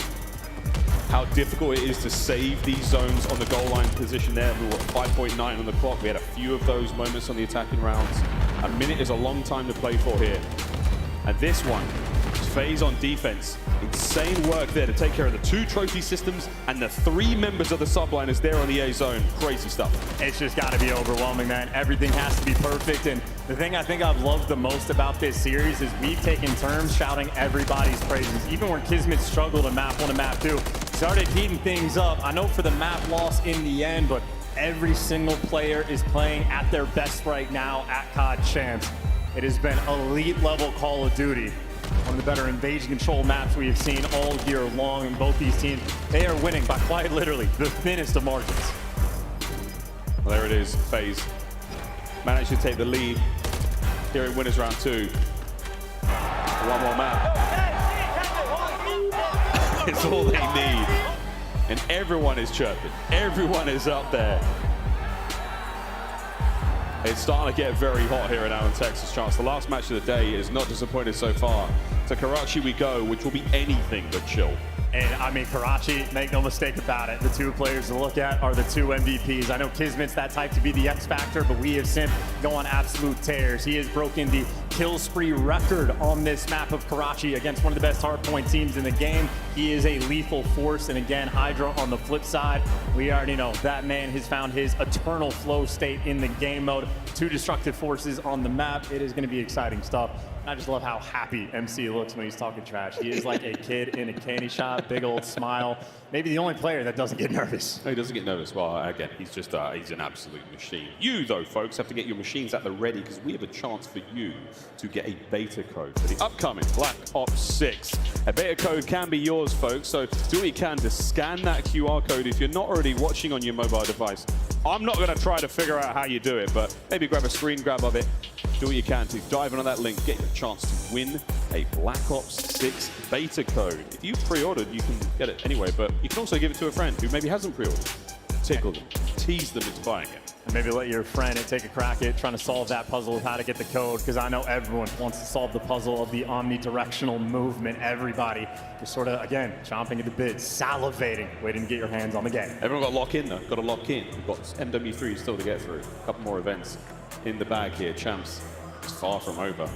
How difficult it is to save these zones on the goal line position there. We were at 5.9 on the clock. We had a few of those moments on the attacking rounds. A minute is a long time to play for here. And this one, FaZe on defense. Insane work there to take care of the 2 trophy systems and the 3 members of the subliners there on the A zone. Crazy stuff. It's just got to be overwhelming, man. Everything has to be perfect. And the thing I think I've loved the most about this series is we've taken turns shouting everybody's praises. Even when Kismet struggled in map 1 and map 2, started heating things up. I know for the map loss in the end, but every single player is playing at their best right now at COD Champs. It has been elite level Call of Duty. One of the better invasion control maps we have seen all year long, and both these teams, they are winning by quite literally the thinnest of margins. Well, there it is, FaZe managed to take the lead here in Winners Round 2. One more map. It's all they need. And everyone is chirping. Everyone is up there. It's starting to get very hot here in Allen, Texas, Chance. The last match of the day is not disappointed so far. To Karachi we go, which will be anything but chill. And I mean, Karachi, make no mistake about it, the 2 players to look at are the 2 MVPs. I know Kismet's that type to be the X factor, but we have Simp go on absolute tears. He has broken the kill spree record on this map of Karachi against one of the best hardpoint teams in the game. He is a lethal force, and again, Hydra on the flip side, we already know that man has found his eternal flow state in the game mode. 2 destructive forces on the map. It is going to be exciting stuff. And I just love how happy MC looks when he's talking trash. He is like a kid in a candy shop, big old smile. Maybe the only player that doesn't get nervous. No, he doesn't get nervous. Well, again, he's just he's an absolute machine. You, though, folks, have to get your machines at the ready because we have a chance for you to get a beta code for the upcoming Black Ops 6. A beta code can be yours, folks, so do what you can to scan that QR code if you're not already watching on your mobile device. I'm not going to try to figure out how you do it, but maybe grab a screen grab of it. Do what you can to dive into that link, get your chance to win a Black Ops 6 beta code. If you pre-ordered, you can get it anyway, but you can also give it to a friend who maybe hasn't pre-ordered. Tickle them, tease them into buying it. And maybe let your friend take a crack at trying to solve that puzzle of how to get the code, because I know everyone wants to solve the puzzle of the omnidirectional movement. Everybody is sort of, again, chomping at the bit, salivating, waiting to get your hands on the game. Everyone got to lock in, though. Got to lock in. We've got MW3 still to get through. A couple more events in the bag here. Champs is far from over.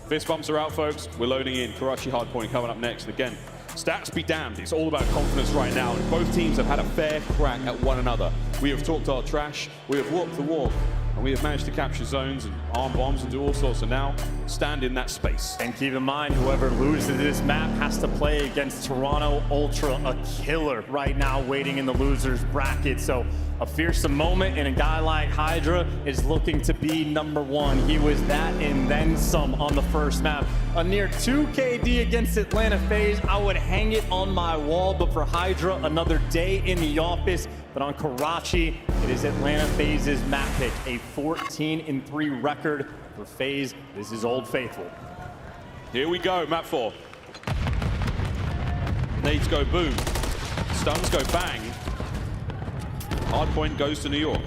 Fist bumps are out, folks. We're loading in. Karachi Hardpoint coming up next. And again, stats be damned. It's all about confidence right now. And both teams have had a fair crack at one another. We have talked our trash. We have walked the walk. And we have managed to capture zones and arm bombs and do all sorts. And now, stand in that space. And keep in mind, whoever loses this map has to play against Toronto Ultra, a killer right now waiting in the loser's bracket. So a fearsome moment, and a guy like Hydra is looking to be #1. He was that and then some on the first map. A near 2 KD against Atlanta FaZe. I would hang it on my wall, but for Hydra, another day in the office. But on Karachi, it is Atlanta FaZe's map pick, a 14-3 record for FaZe. This is Old Faithful. Here we go, map 4. Nades go boom. Stuns go bang. Hardpoint goes to New York.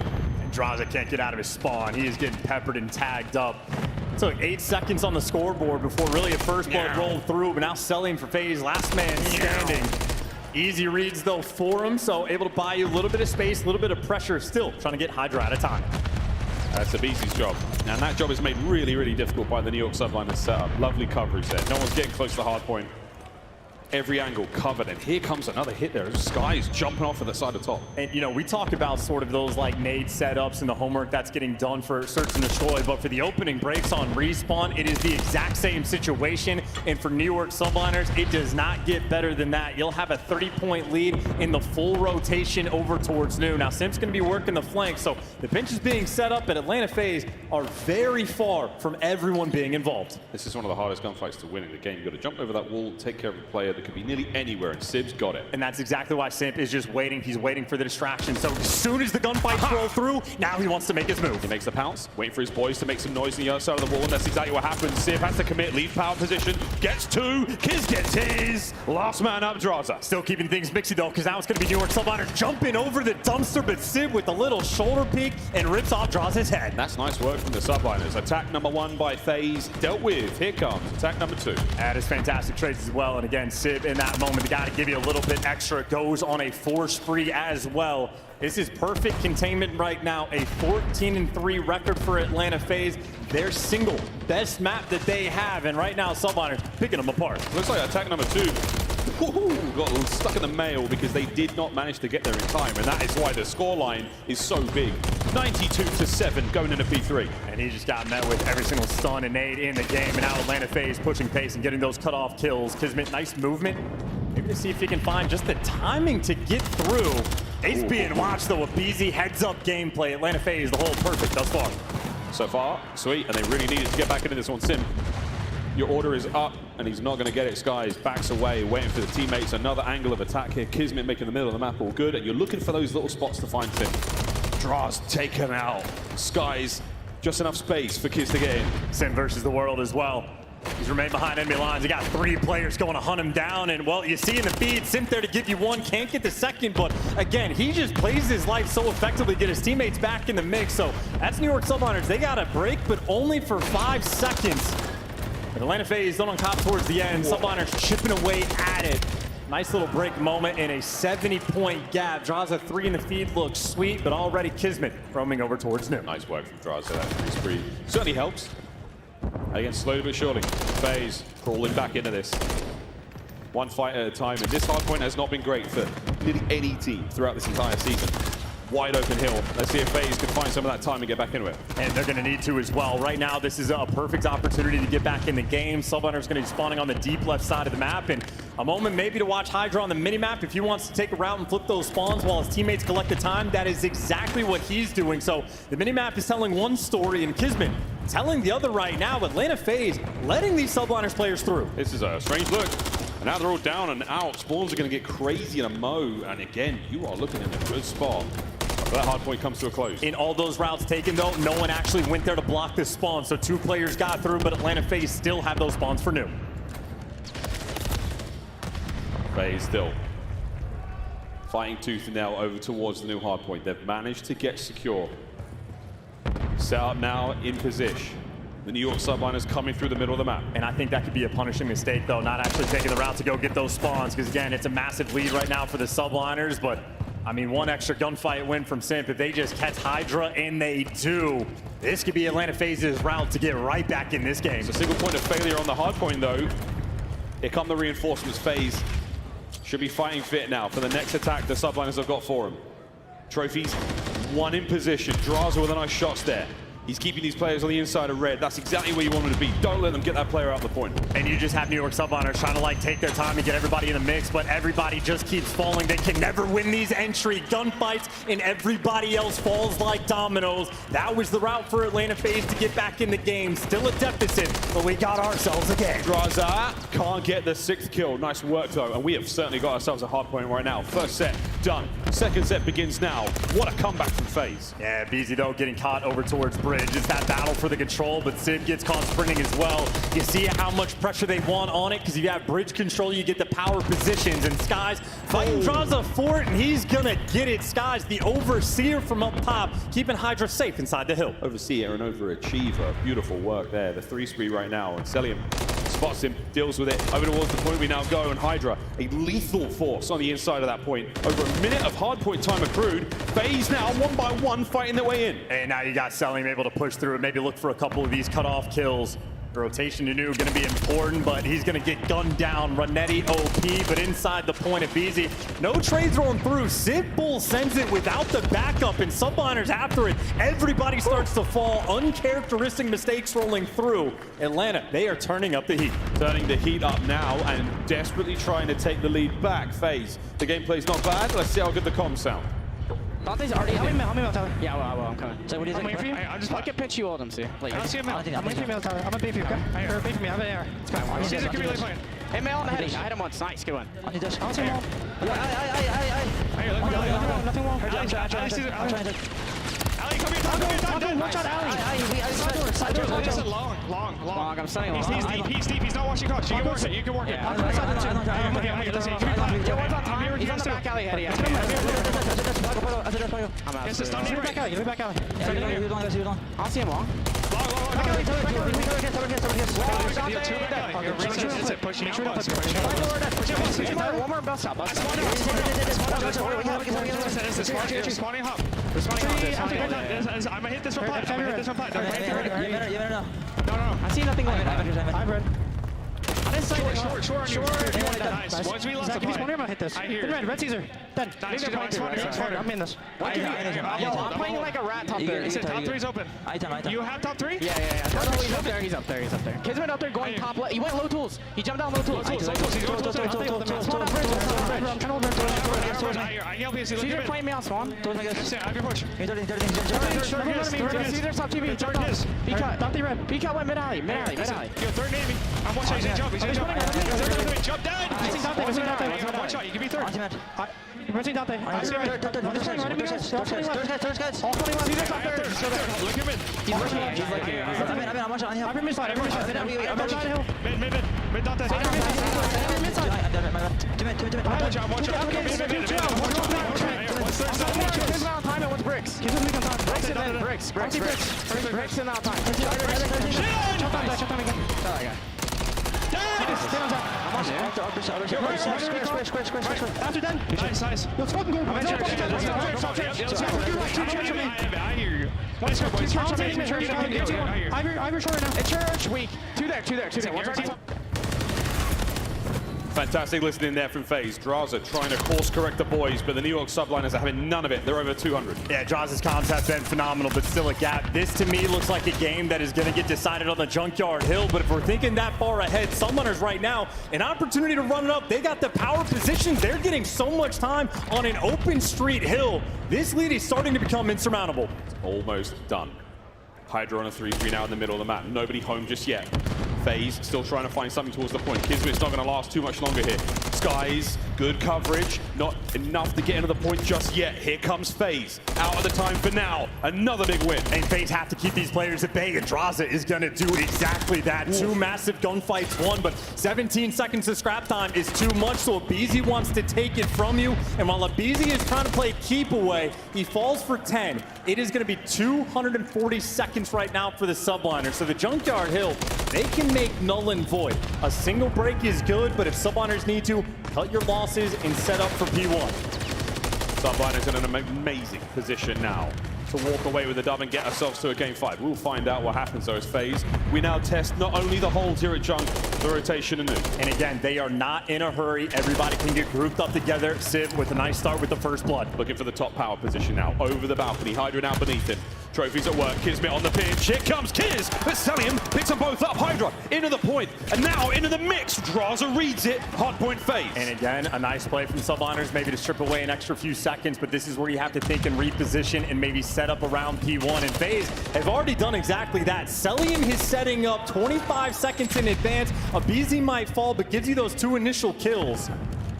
Draza can't get out of his spawn. He is getting peppered and tagged up. Took 8 seconds on the scoreboard before really a first blood rolled through, but now selling for FaZe, last man standing. Easy reads though for him, so able to buy you a little bit of space, a little bit of pressure, still trying to get Hydra out of time. That's Abizi's job. And that job is made really, really difficult by the New York Subliners setup. Lovely coverage there. No one's getting close to the hard point. Every angle covered, and here comes another hit there. Sky's jumping off of the side of top. And you know, we talk about sort of those like nade setups and the homework that's getting done for search and destroy, but for the opening breaks on respawn, it is the exact same situation. And for New York Subliners, it does not get better than that. You'll have a 30-point lead in the full rotation over towards new. Now, Simp's gonna be working the flank, so the bench is being set up, and Atlanta FaZe are very far from everyone being involved. This is one of the hardest gunfights to win in the game. You've got to jump over that wall, take care of a player. Could be nearly anywhere, and Sib's got it. And that's exactly why Simp is just waiting. He's waiting for the distraction. So as soon as the gunfights roll through, now he wants to make his move. He makes the pounce, waiting for his boys to make some noise on the other side of the wall, and that's exactly what happens. Sib has to commit, leave power position, gets 2, Kiz gets his. Last man up, Draza. Still keeping things mixy though, because now it's going to be New York Subliners jumping over the dumpster, but Sib with a little shoulder peek and rips off Draza's head. That's nice work from the Subliners. Attack number 1 by FaZe dealt with. Here comes attack number 2. That is fantastic trades as well. And again, Sib in that moment, the guy to give you a little bit extra, goes on a 4 spree as well. This is perfect containment right now. A 14-3 record for Atlanta FaZe. Their single best map that they have. And right now, Subliners picking them apart. Looks like attack number 2 got stuck in the mail because they did not manage to get there in time. And that is why the scoreline is so big. 92-7 going into P3. And he just got met with every single stun and nade in the game. And now Atlanta FaZe pushing pace and getting those cutoff kills. Kismet, nice movement. Maybe to see if he can find just the timing to get through. Ace being watched though, a Beezy heads-up gameplay. Atlanta FaZe, the whole perfect thus far. So far, sweet, and they really needed to get back into this one. Sim, your order is up, and he's not going to get it. Skies backs away, waiting for the teammates. Another angle of attack here. Kismet making the middle of the map all good, and you're looking for those little spots to find Sim. Draz taken out. Skies, just enough space for Kiz to get in. Sim versus the world as well. He's remained behind enemy lines. He got 3 players going to hunt him down. And, well, you see in the feed, Simp there to give you 1, can't get the second. But, again, he just plays his life so effectively to get his teammates back in the mix. So that's New York Subliners. They got a break, but only for 5 seconds. And Atlanta FaZe still on top towards the end. Subliners chipping away at it. Nice little break moment in a 70-point gap. Draza 3 in the feed looks sweet, but already Kismet roaming over towards new. Nice work from Draza. That 3 spree certainly helps. Again, slowly but surely, FaZe crawling back into this. 1 fight at a time, and this hard point has not been great for nearly any team throughout this entire season. Wide open hill. Let's see if FaZe can find some of that time and get back into it. And they're going to need to as well. Right now, this is a perfect opportunity to get back in the game. Subliners going to be spawning on the deep left side of the map, and a moment maybe to watch Hydra on the minimap. If he wants to take a route and flip those spawns while his teammates collect the time, that is exactly what he's doing. So the minimap is telling one story, and Kismet telling the other right now. Atlanta FaZe letting these Subliners players through. This is a strange look. And now they're all down and out. Spawns are going to get crazy in a mo. And again, you are looking in a good spot. That hard point comes to a close. In all those routes taken, though, no one actually went there to block this spawn. So 2 players got through, but Atlanta FaZe still have those spawns for new. FaZe still fighting tooth and nail over towards the new hard point. They've managed to get secure. Set up now in position. The New York Subliners coming through the middle of the map. And I think that could be a punishing mistake, though, not actually taking the route to go get those spawns, because, again, it's a massive lead right now for the Subliners, but I mean, 1 extra gunfight win from Simp. If they just catch Hydra, and they do, this could be Atlanta FaZe's route to get right back in this game. It's a single point of failure on the hard point, though. Here come the reinforcements. FaZe should be fighting fit now for the next attack the Subliners have got for him. Trophies, 1 in position. Draza with a nice shots there. He's keeping these players on the inside of red. That's exactly where you want them to be. Don't let them get that player out the point. And you just have New York Subliners trying to like take their time and get everybody in the mix, but everybody just keeps falling. They can never win these entry gunfights, and everybody else falls like dominoes. That was the route for Atlanta FaZe to get back in the game. Still a deficit, but we got ourselves again. Draza can't get the 6th kill. Nice work, though, and we have certainly got ourselves a hard point right now. First set done. Second set begins now. What a comeback from FaZe. Yeah, Beezy, though, getting caught over towards Bridge. good. Just that battle for the control, but Sid gets caught sprinting as well. You see how much pressure they want on it, because if you have bridge control, you get the power positions, and Skies fighting draws a fort, and he's gonna get it. Skies, the overseer from up top, keeping Hydra safe inside the hill. Overseer and overachiever. Beautiful work there. The 3-spree right now, and Celium spots him, deals with it. Over towards the point we now go, and Hydra, a lethal force on the inside of that point. Over a minute of hardpoint time accrued. FaZe now, one by one, fighting their way in. And now you got Celium able to push through and maybe look for a couple of these cut-off kills. The rotation to New going to be important, but he's going to get gunned down. Ranetti OP, but inside the point of BZ. No trades rolling through. Sid Bull sends it without the backup, and Subliners after it. Everybody starts to fall. Uncharacteristic mistakes rolling through. Atlanta, they are turning up the heat. Turning the heat up now and desperately trying to take the lead back. FaZe, the gameplay's not bad. Let's see how good the comms sound. Dante's already in there. Help me, Tyler. Yeah, I will. I'm coming. So what do you think? I'm waiting for you. I can pitch you all them, see. Like, I see him out. I'm waiting for you, Tyler. I'm gonna bait for you, okay? Or bait for me. I have an AR. It's fine. Caesar, give me a late point. Hey, Mel, I had him once. Nice, good one. I don't see him all. Nothing wrong. Ali, come here, Watch out, Ali. Side door. This is long. I'm stunning long. He's deep. He's not watching coach. You can work it. Okay, listen. He's on the back alley head. I'm out. Yes, it's done. Give me back alley. I'll see him long. One more bell stop. Spawning hop. I'm gonna hit this one plat. No. I see nothing going on. Short. Nice. Once we lost the Zach, I'm gonna hit this. I hear. Red Caesar. Done. I'm in this. I'm playing like a rat top there. He said top 3's open. You have top 3? Yeah. He's up there. Kids went up there going top left. He went low tools. He jumped down low tools. He's going spawn up bridge. I help you. Caesar playing me on spawn. I have your push. Caesar top TV. P cut went mid alley. Yo, third Navy. I'm watching. He's gonna jump. Jump down. One shot. You can be third. Pressing Dante. I see right. Look him in. He's looking. I'm mid side. Mid Dante. Watch out. What's bricks? Bricks in out time. After then. Nice. Let's fucking go. I hear you. Let's go, boys. Ivor short now. Church weak. Two there. Fantastic listening there from FaZe. Draza trying to course correct the boys, but the New York Subliners are having none of it. They're over 200. Yeah, Draza's comms have been phenomenal, but still a gap. This, to me, looks like a game that is going to get decided on the Junkyard Hill, but if we're thinking that far ahead, Subliners right now, an opportunity to run it up. They got the power positions. They're getting so much time on an open street hill. This lead is starting to become insurmountable. It's almost done. Hydra on a 3-3 now in the middle of the map. Nobody home just yet. FaZe still trying to find something towards the point. Kismet's not going to last too much longer here. Skies, good coverage. Not enough to get into the point just yet. Here comes FaZe. Out of the time for now. Another big win. And FaZe have to keep these players at bay, and Draza is going to do exactly that. Ooh. 2 massive gunfights won, but 17 seconds of scrap time is too much, so Abizi wants to take it from you. And while Abizi is trying to play keep away, he falls for 10. It is going to be 240 seconds right now for the Subliners. So the Junkyard Hill, they can make null and void. A single break is good, but if Subliners need to, cut your losses and set up for P1. Subliners in an amazing position now to walk away with the dub and get ourselves to a game 5. We'll find out what happens though as FaZe. We now test not only the holds here at Junk, the rotation anew. And again, they are not in a hurry. Everybody can get grouped up together. Sid with a nice start with the first blood. Looking for the top power position now. Over the balcony. Hydra now beneath him. Trophies at work. Kismet on the pinch. Here comes Kiz. But Celium picks them both up. Hydra into the point. And now into the mix. Draza reads it. Hardpoint FaZe. And again, a nice play from Subliners, maybe to strip away an extra few seconds. But this is where you have to think and reposition and maybe set up around P1. And FaZe have already done exactly that. Celium is setting up 25 seconds in advance. Abizi might fall, but gives you those 2 initial kills.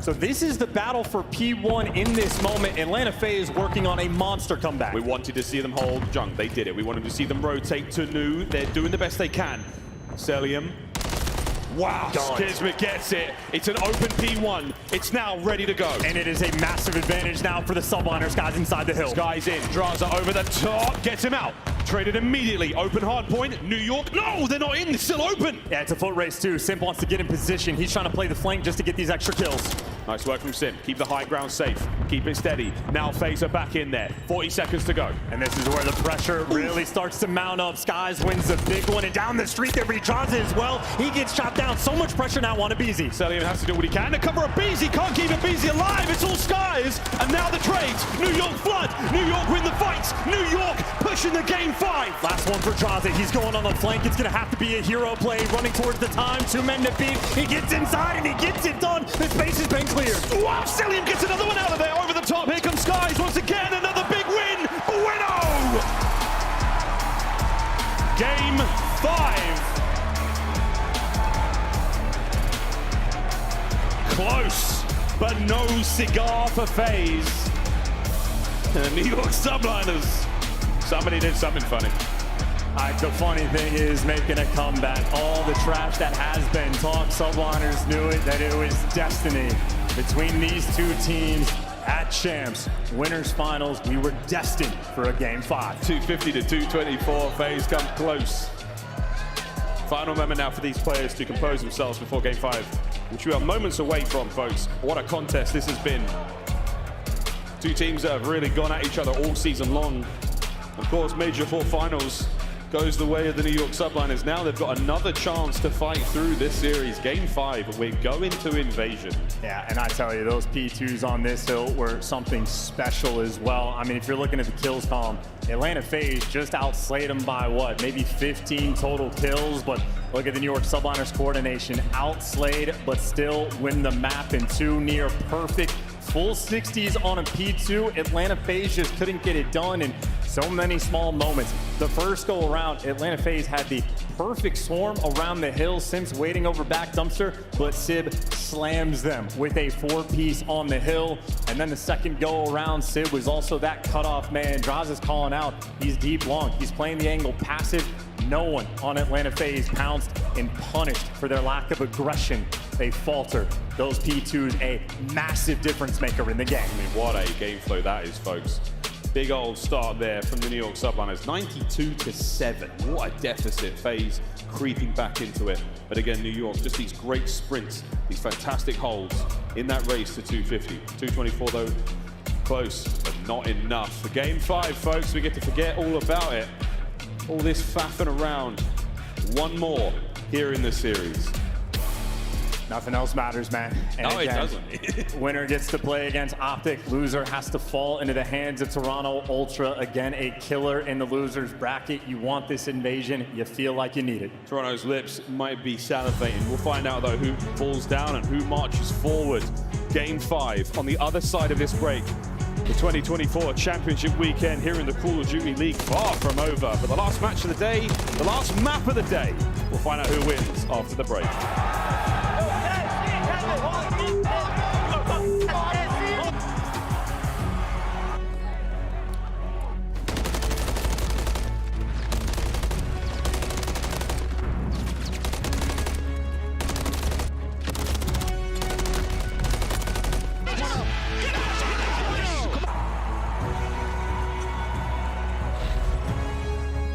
So this is the battle for P1 in this moment. Atlanta FaZe working on a monster comeback. We wanted to see them hold Jung. They did it. We wanted to see them rotate to Nu. They're doing the best they can. Celium. Wow, Kismet gets it. It's an open P1. It's now ready to go. And it is a massive advantage now for the subliners, guys, inside the hill. Guys in. Draza over the top. Gets him out. Traded immediately. Open hardpoint. New York. No, they're not in. It's still open. Yeah, it's a foot race too. Simp wants to get in position. He's trying to play the flank just to get these extra kills. Nice work from Sim. Keep the high ground safe. Keep it steady. Now FaZe are back in there. 40 seconds to go. And this is where the pressure really starts to mount up. Skies wins a big one. And down the street there, Draza as well. He gets shot down. So much pressure now on Abizi. Celium has to do what he can to cover Abizi. Can't keep Abizi alive. It's all Skies. And now the trades. New York flood. New York win the fights. New York pushing the game 5. Last one for Draza. He's going on the flank. It's going to have to be a hero play. Running towards the time. 2 men to beat. He gets inside and he gets it done. The space has been cleared. Wow, Celium gets another one out of there. Over the top. Here comes Skies once again. Another big win. Bueno! Game 5. Close, but no cigar for FaZe. The New York Subliners. Somebody did something funny. The funny thing is making a comeback. All the trash that has been talked, Subliners knew it, that it was destiny. Between these two teams at Champs Winners Finals, we were destined for a game 5. 250 to 224, FaZe come close. Final moment now for these players to compose themselves before game 5, which we are moments away from, folks. What a contest this has been. Two teams that have really gone at each other all season long. Of course, Major 4 Finals goes the way of the New York Subliners. Now they've got another chance to fight through this series. Game 5, we're going to Invasion. Yeah, and I tell you, those P2s on this hill were something special as well. I mean, if you're looking at the kills column, Atlanta FaZe just outslayed them by what, maybe 15 total kills, but look at the New York Subliners coordination. Outslayed, but still win the map in 2 near perfect full 60s on a P2. Atlanta FaZe just couldn't get it done in so many small moments. The first go around, Atlanta FaZe had the perfect swarm around the hill. Simps waiting over back dumpster, but Sib slams them with a 4-piece on the hill. And then the second go around, Sib was also that cutoff man. Draza's calling out, he's deep long. He's playing the angle passive. No one on Atlanta FaZe pounced and punished for their lack of aggression. They falter. Those P2s, a massive difference maker in the game. I mean, what a game flow that is, folks. Big old start there from the New York Subliners, 92 to 7. What a deficit. FaZe creeping back into it. But again, New York, just these great sprints, these fantastic holds in that race to 250. 224 though, close, but not enough. For game 5, folks, we get to forget all about it. All this faffing around. One more here in this series. Nothing else matters, man. And no, again, it doesn't. Winner gets to play against Optic. Loser has to fall into the hands of Toronto Ultra. Again, a killer in the loser's bracket. You want this invasion. You feel like you need it. Toronto's lips might be salivating. We'll find out, though, who falls down and who marches forward. Game 5 on the other side of this break. The 2024 championship weekend here in the Call of Duty League, far from over. But the last match of the day, the last map of the day, we'll find out who wins after the break.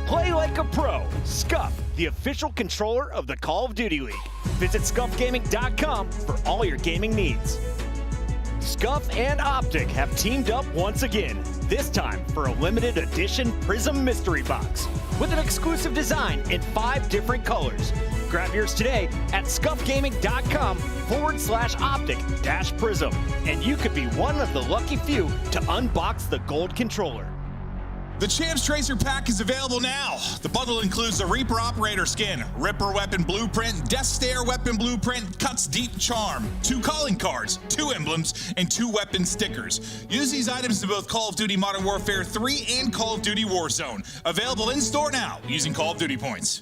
Play like a pro. Scuff, the official controller of the Call of Duty League. Visit scuffgaming.com for all your gaming needs. Scuff and Optic have teamed up once again, this time for a limited edition Prism Mystery Box with an exclusive design in 5 different colors. Grab yours today at scuffgaming.com/optic-prism, and you could be one of the lucky few to unbox the gold controller. The Champs Tracer Pack is available now. The bundle includes the Reaper Operator Skin, Ripper Weapon Blueprint, Death Stare Weapon Blueprint, Cuts Deep Charm, 2 calling cards, 2 emblems, and 2 weapon stickers. Use these items in both Call of Duty Modern Warfare 3 and Call of Duty Warzone. Available in store now using Call of Duty points.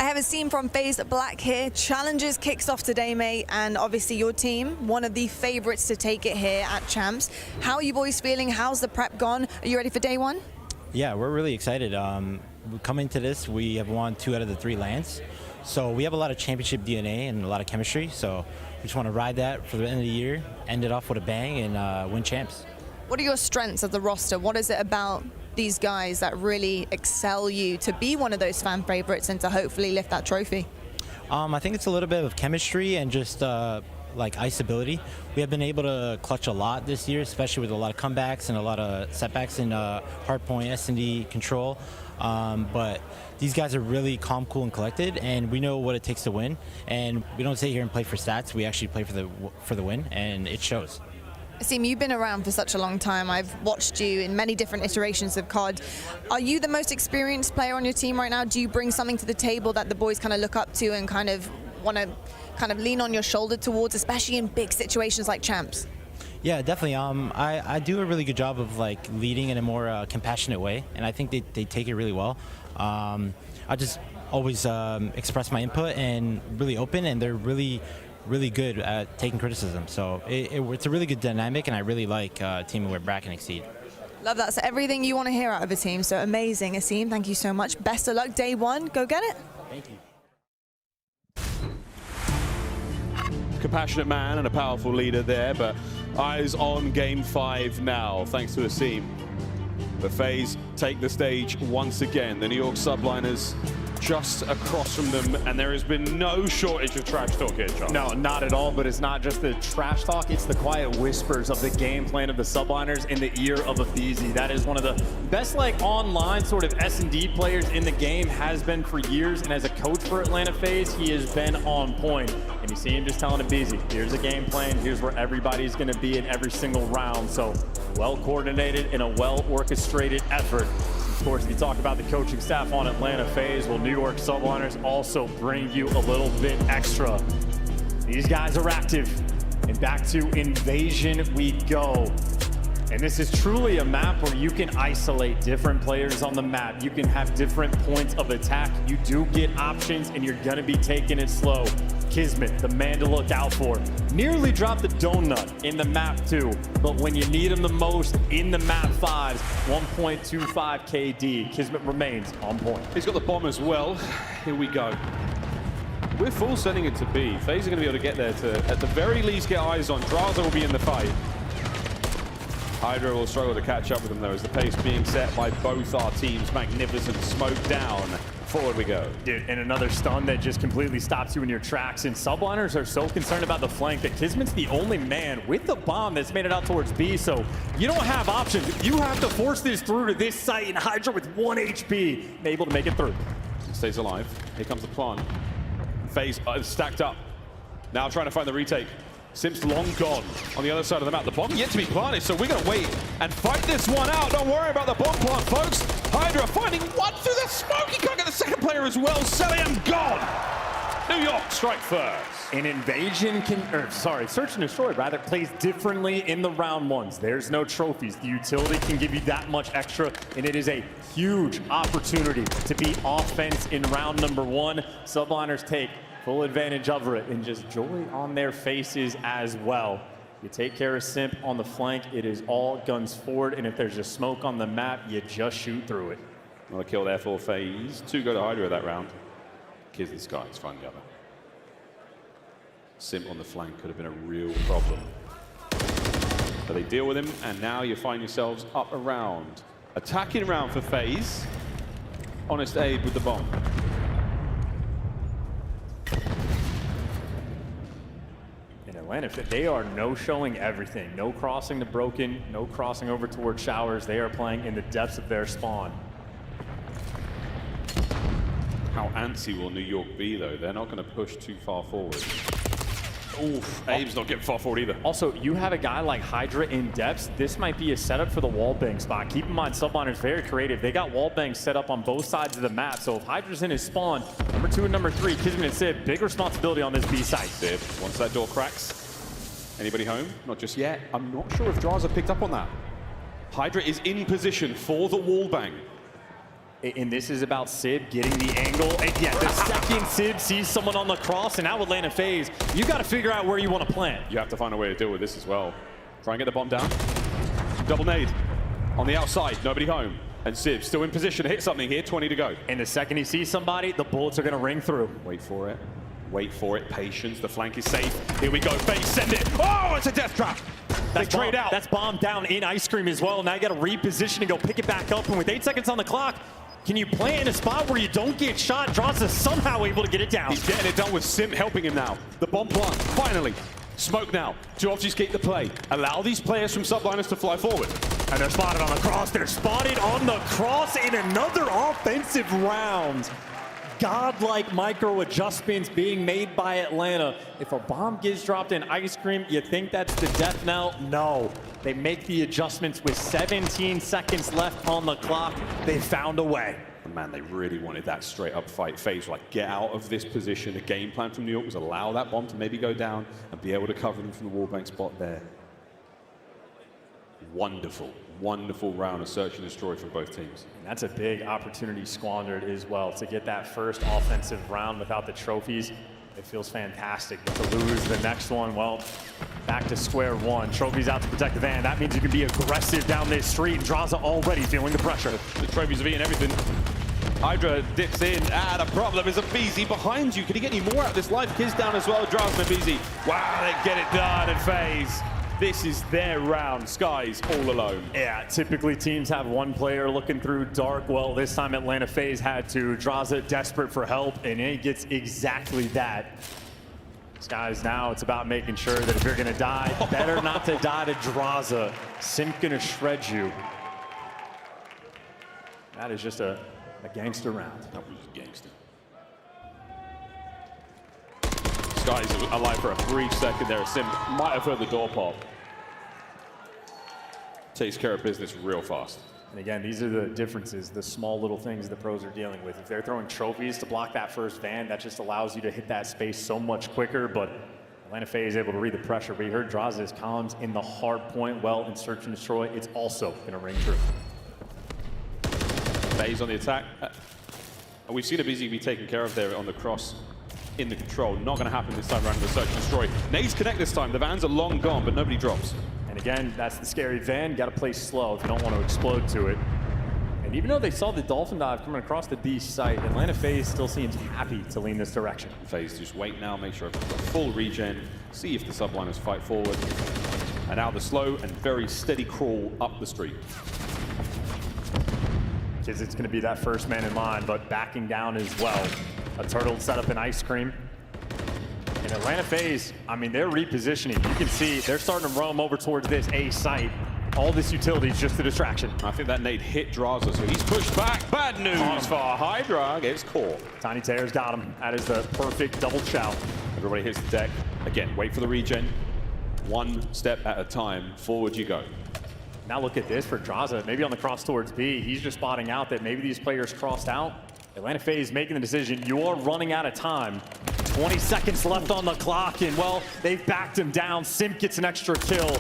have a scene from FaZe Black here. Challenges kicks off today, mate, and obviously your team, one of the favorites to take it here at Champs. How are you boys feeling? How's the prep gone? Are you ready for day one? Yeah, we're really excited. Coming into this, we have won 2 out of the 3 lands. So we have a lot of championship DNA and a lot of chemistry. So we just want to ride that for the end of the year, end it off with a bang, and win champs. What are your strengths of the roster? What is it about these guys that really excel you to be one of those fan favorites and to hopefully lift that trophy? I think it's a little bit of chemistry and just like ice ability. We have been able to clutch a lot this year, especially with a lot of comebacks and a lot of setbacks in hardpoint, S&D control. But these guys are really calm, cool, and collected, and we know what it takes to win. And we don't sit here and play for stats. We actually play for the win, and it shows. Asim, you've been around for such a long time. I've watched you in many different iterations of COD. Are you the most experienced player on your team right now? Do you bring something to the table that the boys kind of look up to and kind of want to kind of lean on your shoulder towards, especially in big situations like Champs? Yeah, definitely. I do a really good job of like leading in a more compassionate way, and I think they take it really well. I just always express my input and really open, and they're really good at taking criticism. So it's a really good dynamic, and I really like teaming with Brack and Exceed. Love that. So everything you want to hear out of a team. So amazing, Asim. Thank you so much. Best of luck day one. Go get it. Thank you. Compassionate man and a powerful leader there, but eyes on game 5 now, thanks to Asim. The FaZe take the stage once again. The New York Subliners just across from them, and there has been no shortage of trash talk here, John. No, not at all, but it's not just the trash talk, it's the quiet whispers of the game plan of the Subliners in the ear of a FaZe. That is one of the best like online sort of S&D players in the game, has been for years, and as a coach for Atlanta FaZe, he has been on point. And you see him just telling a FaZe, here's a game plan, here's where everybody's gonna be in every single round. So well coordinated and a well orchestrated effort. Of course, if you talk about the coaching staff on Atlanta FaZe, well, New York Subliners also bring you a little bit extra. These guys are active, and back to Invasion we go. And this is truly a map where you can isolate different players on the map. You can have different points of attack. You do get options, and you're gonna be taking it slow. Kismet, the man to look out for. Nearly dropped the donut in the map 2, but when you need him the most in the map 5s, 1.25 KD. Kismet remains on point. He's got the bomb as well. Here we go. We're full sending it to B. FaZe are going to be able to get there to, at the very least, get eyes on. Draza will be in the fight. Hydra will struggle to catch up with them, though, as the pace being set by both our teams. Magnificent smoke down. Forward we go. Dude, and another stun that just completely stops you in your tracks. And Subliners are so concerned about the flank that Kismet's the only man with the bomb that's made it out towards B. So you don't have options. You have to force this through to this site, and Hydra with 1 HP, able to make it through. Stays alive. Here comes the plant. FaZe stacked up. Now trying to find the retake. Simps long gone on the other side of the map. The bomb yet to be planted, so we're going to wait and fight this one out. Don't worry about the bomb plant, folks. Hydra finding one through the smoke. He can't get the second player as well. Celium gone. New York strike first. An Invasion Search and Destroy rather plays differently in the round 1s. There's no trophies. The utility can give you that much extra, and it is a huge opportunity to be offense in round number 1. Subliners take full advantage of it, and just joy on their faces as well. You take care of Simp on the flank, it is all guns forward, and if there's a smoke on the map, you just shoot through it. Another kill there for FaZe. 2 go to Hydra that round. Kids in the sky, it's fun together. Simp on the flank could have been a real problem. But they deal with him, and now you find yourselves up around. Attacking round for FaZe. Honest Abe with the bomb. Atlanta, they are no-showing everything. No crossing the broken, no crossing over towards showers. They are playing in the depths of their spawn. How antsy will New York be, though? They're not going to push too far forward. Oof, Abe's not getting far forward either. Also, you have a guy like Hydra in depths. This might be a setup for the wallbang spot. Keep in mind, Subliner's very creative. They got wallbangs set up on both sides of the map. So if Hydra's in his spawn, number 2 and number 3, Kismet and Civ, big responsibility on this B site. Civ, once that door cracks. Anybody home? Not just yet. I'm not sure if Draza picked up on that. Hydra is in position for the wallbang. And this is about Sib getting the angle. And yeah, the second Sib sees someone on the cross, and now with Atlanta FaZe, you got to figure out where you want to plant. You have to find a way to deal with this as well. Try and get the bomb down. Double nade on the outside, nobody home. And Sib still in position to hit something here, 20 to go. And the second he sees somebody, the bullets are going to ring through. Wait for it. Wait for it. Patience. The flank is safe. Here we go. FaZe, send it. Oh, it's a death trap. They trade out. That's bomb down in Ice Cream as well. Now you got to reposition and go pick it back up. And with 8 seconds on the clock, can you play in a spot where you don't get shot? Draza somehow able to get it down. He's getting it done with Sim helping him now. The bomb plant, finally. Smoke now to obfuscate the play. Allow these players from subliners to fly forward. And they're spotted on the cross. They're spotted on the cross in another offensive round. Godlike micro adjustments being made by Atlanta. If a bomb gets dropped in Ice Cream, you think that's the death knell? No. They make the adjustments with 17 seconds left on the clock. They found a way. Man, they really wanted that straight up fight. FaZe like, get out of this position. The game plan from New York was allow that bomb to maybe go down and be able to cover them from the wallbang spot there. Wonderful, wonderful round of search and destroy for both teams. And that's a big opportunity squandered as well. To get that first offensive round without the trophies, it feels fantastic. But to lose the next one, well, back to square one. Trophies out to protect the van. That means you can be aggressive down this street. And Draza already feeling the pressure. The trophies have eaten everything. Hydra dips in. The problem is a BZ behind you. Can he get any more out of this life? Kiz down as well. Draza and BZ. Wow, they get it done. And FaZe. This is their round. Skies all alone. Yeah, typically teams have one player looking through dark. Well, this time Atlanta FaZe had to. Draza desperate for help, and he gets exactly that. Skies now, it's about making sure that if you're going to die, better not to die to Draza. Sim going to shred you. That is just a gangster round. That was gangster. Skies alive for a brief second there. Sim might have heard the door pop. Takes care of business real fast. And again, these are the differences, the small little things the pros are dealing with. If they're throwing trophies to block that first van, that just allows you to hit that space so much quicker. But Atlanta FaZe is able to read the pressure. We heard Draza's columns in the hard point well in search and destroy. It's also going to ring true. FaZe on the attack. And we've seen a BZ be taken care of there on the cross in the control. Not going to happen this time around with the search and destroy. Nades connect this time. The vans are long gone, but nobody drops. And again, that's the scary van. Got to play slow if you don't want to explode to it. And even though they saw the dolphin dive coming across the B site, Atlanta FaZe still seems happy to lean this direction. FaZe just wait now, make sure everyone's got full regen, see if the subliners fight forward. And now the slow and very steady crawl up the street. Because it's going to be that first man in line, but backing down as well. A turtle set up in Ice Cream. And Atlanta FaZe, I mean, they're repositioning. You can see they're starting to roam over towards this A site. All this utility is just a distraction. I think that nade hit Draza, so he's pushed back. Bad news for Hydra. Gets caught. Tiny Tears got him. That is the perfect double chow. Everybody hits the deck. Again, wait for the regen. One step at a time. Forward you go. Now look at this for Draza. Maybe on the cross towards B, he's just spotting out that maybe these players crossed out. Atlanta FaZe making the decision. You are running out of time. 20 seconds left on the clock, and well, they've backed him down. Sim gets an extra kill.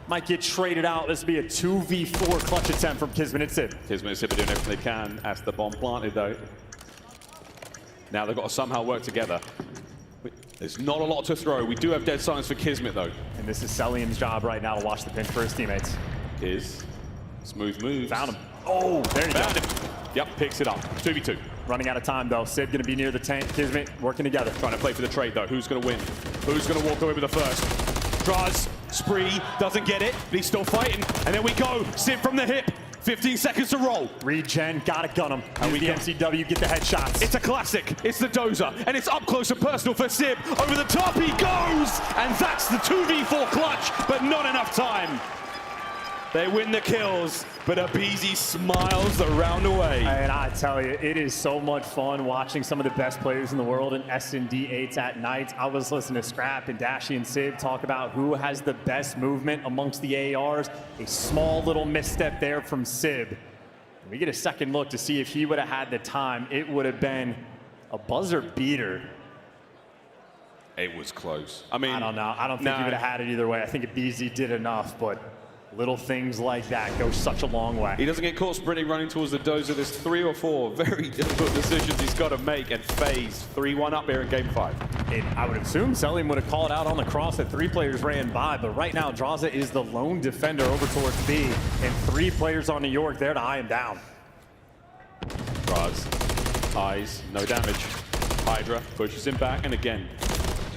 Might get traded out. This will be a 2v4 clutch attempt from Kismet and Sib. Kismet and Sib are doing everything they can as the bomb planted, though. Now they've got to somehow work together. There's not a lot to throw. We do have dead silence for Kismet, though. And this is Celium's job right now to watch the pinch for his teammates. Smooth moves. Found him. Oh, there you go. Found him. Yep, picks it up. 2v2. Running out of time, though. Sib going to be near the tank. Kismet working together. Trying to play for the trade, though. Who's going to win? Who's going to walk away with the first? Draws, spree, doesn't get it, but he's still fighting. And then we go. Sib from the hip. 15 seconds to roll. Regen, gotta gun him. And we the MCW, get the headshots. It's a classic. It's the dozer. And it's up close and personal for Sib. Over the top he goes. And that's the 2v4 clutch, but not enough time. They win the kills, but Abizi smiles the round away. And I tell you, it is so much fun watching some of the best players in the world in S&D 8s at night. I was listening to Scrap and Dashy and Sib talk about who has the best movement amongst the ARs. A small little misstep there from Sib. And we get a second look to see if he would have had the time. It would have been a buzzer beater. It was close. I mean, I don't know. I don't think he would have had it either way. I think Abizi did enough, but Little things like that go such a long way. He doesn't get caught sprinting, running towards the dozer. There's 3 or 4 very difficult decisions he's got to make, and FaZe 3-1 up here in game 5. And I would assume Selim would have called out on the cross that 3 players ran by, but right now Draza is the lone defender over towards B, and 3 players on New York there to eye him down. Draz, eyes, no damage. Hydra pushes him back, and again,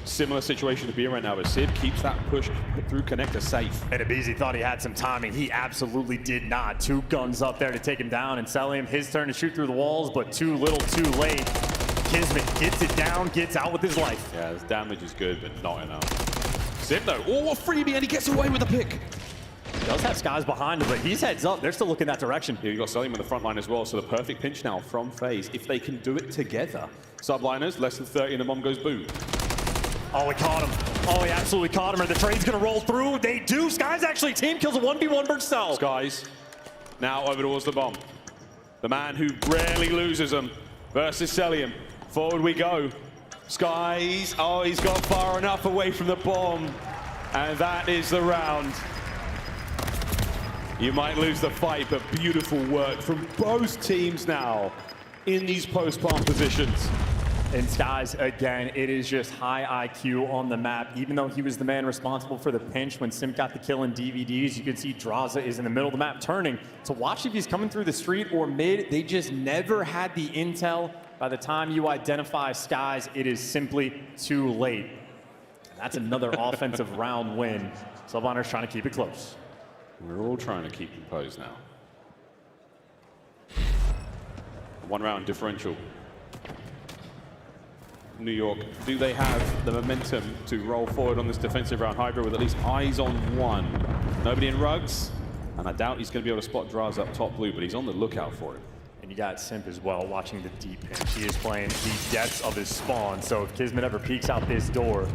similar situation to be right now, but Sib keeps that push through connector safe. And Abizi thought he had some timing. He absolutely did not. 2 guns up there to take him down, and Selim, his turn to shoot through the walls, but too little, too late. Kismet gets it down, gets out with his life. Yeah, his damage is good, but not enough. Sib though, oh, a freebie, and he gets away with the pick. He does have Skies behind him, but he's heads up. They're still looking that direction. Yeah, you got Selim in the front line as well, so the perfect pinch now from FaZe. If they can do it together. Subliners, less than 30, and the bomb goes boom. Oh, he caught him. Oh, he absolutely caught him. Are the trade's gonna roll through? They do. Skies actually team kills a 1v1 versus cell. Skies now over towards the bomb. The man who rarely loses them versus Selim. Forward we go. Skies, oh, he's got far enough away from the bomb. And that is the round. You might lose the fight, but beautiful work from both teams now in these post-bomb positions. And Skies, again, it is just high IQ on the map. Even though he was the man responsible for the pinch when Sim got the kill in DVDs, you can see Draza is in the middle of the map turning to watch if he's coming through the street or mid. They just never had the intel. By the time you identify Skies, it is simply too late. That's another offensive round win. Subhonor's trying to keep it close. We're all trying to keep composed now. 1 round differential. New York, do they have the momentum to roll forward on this defensive round? Hydra with at least eyes on 1. Nobody in rugs, and I doubt he's going to be able to spot Draz up top blue, but he's on the lookout for it. And you got Simp as well watching the deep pinch. He is playing the depths of his spawn, so if Kismet ever peeks out this door,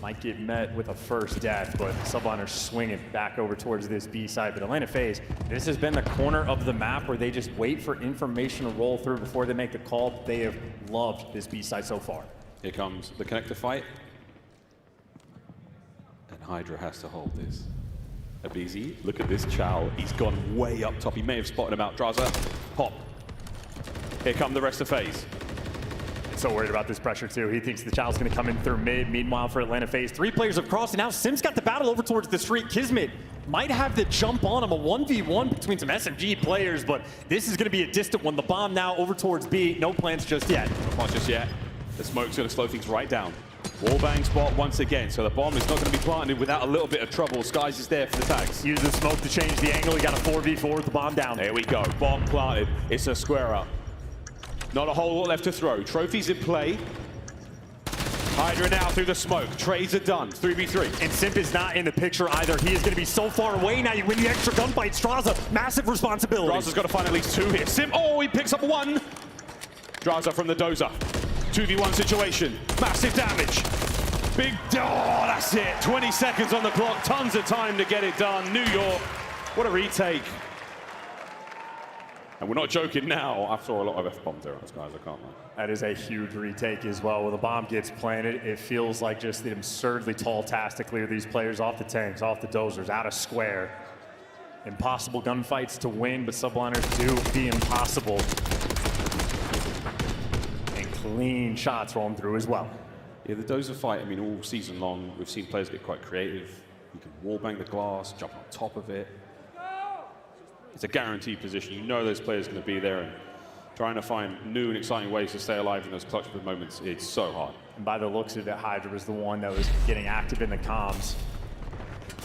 might get met with a first death, but Subhonor's swinging back over towards this B side. But Atlanta FaZe, this has been the corner of the map where they just wait for information to roll through before they make the call. They have loved this B side so far. Here comes the connector fight. And Hydra has to hold this. Abizi, look at this Chow. He's gone way up top. He may have spotted him out. Draza, pop. Here come the rest of FaZe. So worried about this pressure too. He thinks the Chow's gonna come in through mid. Meanwhile, for Atlanta FaZe, 3 players have crossed, and now Sim's got the battle over towards the street. Kismet might have the jump on him, a 1v1 between some SMG players, but this is gonna be a distant one. The bomb now over towards B. No plans just yet. Not just yet. The smoke's gonna slow things right down. Wallbang spot once again, so the bomb is not gonna be planted without a little bit of trouble. Skies is there for the tags. Use the smoke to change the angle. He got a 4v4 with the bomb down. There we go, bomb planted. It's a square up. Not a whole lot left to throw. Trophies in play. Hydra now through the smoke. Trades are done. 3v3. And Simp is not in the picture either. He is going to be so far away now. You win the extra gunfight. Straza, massive responsibility. Draza's got to find at least 2 here. Simp, oh, he picks up 1. Draza from the dozer. 2v1 situation. Massive damage. Big, oh, that's it. 20 seconds on the clock. Tons of time to get it done. New York, what a retake. And we're not joking now. I saw a lot of F-bombs there, guys. I can't lie. That is a huge retake as well. When the bomb gets planted, it feels like just the absurdly tall task to clear these players off the tanks, off the dozers, out of square. Impossible gunfights to win, but subliners do the impossible. And clean shots rolling through as well. Yeah, the dozer fight, I mean, all season long, we've seen players get quite creative. You can wallbang the glass, jump on top of it. It's a guaranteed position. You know those players are going to be there, and trying to find new and exciting ways to stay alive in those clutch moments, it's so hard. And by the looks of it, Hydra was the one that was getting active in the comms.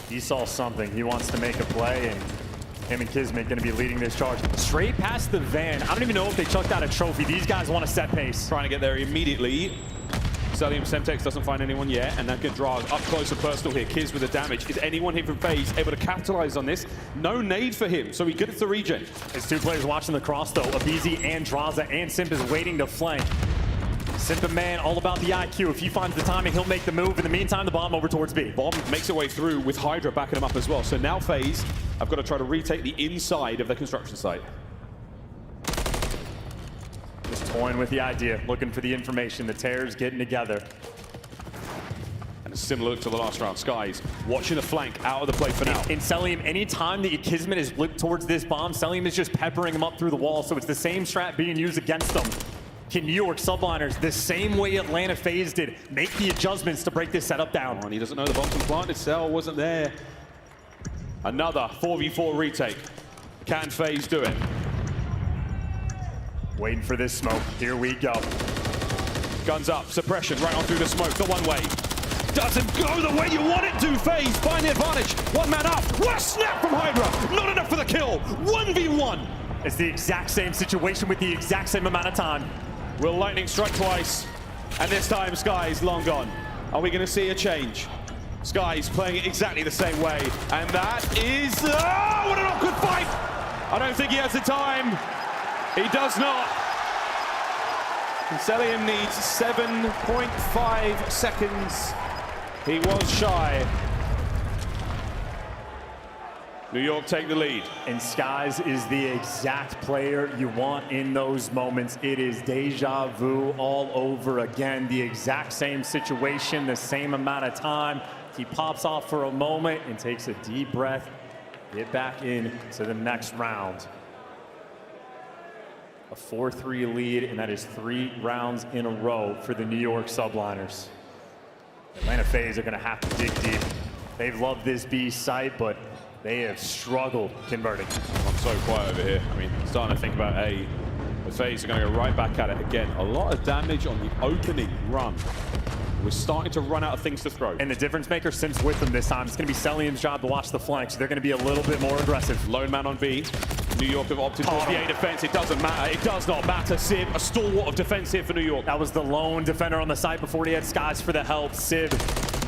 He saw something. He wants to make a play, and him and Kismet going to be leading this charge. Straight past the van. I don't even know if they chucked out a trophy. These guys want to set pace. Trying to get there immediately. Selim Semtex doesn't find anyone yet, and that can draw up close and personal here. Kiz with the damage. Is anyone here from FaZe able to capitalize on this? No nade for him, so he gets the regen. There's 2 players watching the cross, though. Abizi and Draza, and Simp is waiting to flank. Simp, a man, all about the IQ. If he finds the timing, he'll make the move. In the meantime, the bomb over towards B. Bomb makes it way through with Hydra backing him up as well. So now FaZe have got to try to retake the inside of the construction site. Just toying with the idea, looking for the information. The Terrors getting together. And a similar look to the last round. Skies watching the flank out of the play for now. In Selim, anytime that Kismet is looked towards this bomb, Selim is just peppering him up through the wall, so it's the same strat being used against them. Can New York subliners, the same way Atlanta FaZe did, make the adjustments to break this setup down? Oh, and he doesn't know the bomb can plant. His cell wasn't there. Another 4v4 retake. Can FaZe do it? Waiting for this smoke. Here we go. Guns up, suppression right on through the smoke, the one way. Doesn't go the way you want it to. FaZe find the advantage. One man up. What a snap from Hydra. Not enough for the kill. 1v1. It's the exact same situation with the exact same amount of time. Will Lightning strike twice? And this time, Sky's long gone. Are we going to see a change? Sky's playing it exactly the same way. And that is... Oh, what an awkward fight! I don't think he has the time. He does not. Selim needs 7.5 seconds. He was shy. New York take the lead. And Skies is the exact player you want in those moments. It is deja vu all over again. The exact same situation, the same amount of time. He pops off for a moment and takes a deep breath. Get back in to the next round. A 4-3 lead, and that is 3 rounds in a row for the New York subliners. Atlanta FaZe are going to have to dig deep. They've loved this B site, but they have struggled converting. I'm so quiet over here. I mean, starting to think about A. The FaZe are going to go right back at it again. A lot of damage on the opening run. We're starting to run out of things to throw. And the difference maker, Sim's with them this time. It's going to be Selim's job to watch the flanks. So they're going to be a little bit more aggressive. Lone man on B. New York have opted for the A defense. It doesn't matter. It does not matter. Sib, a stalwart of defense here for New York. That was the lone defender on the site before he had Skies for the help. Sib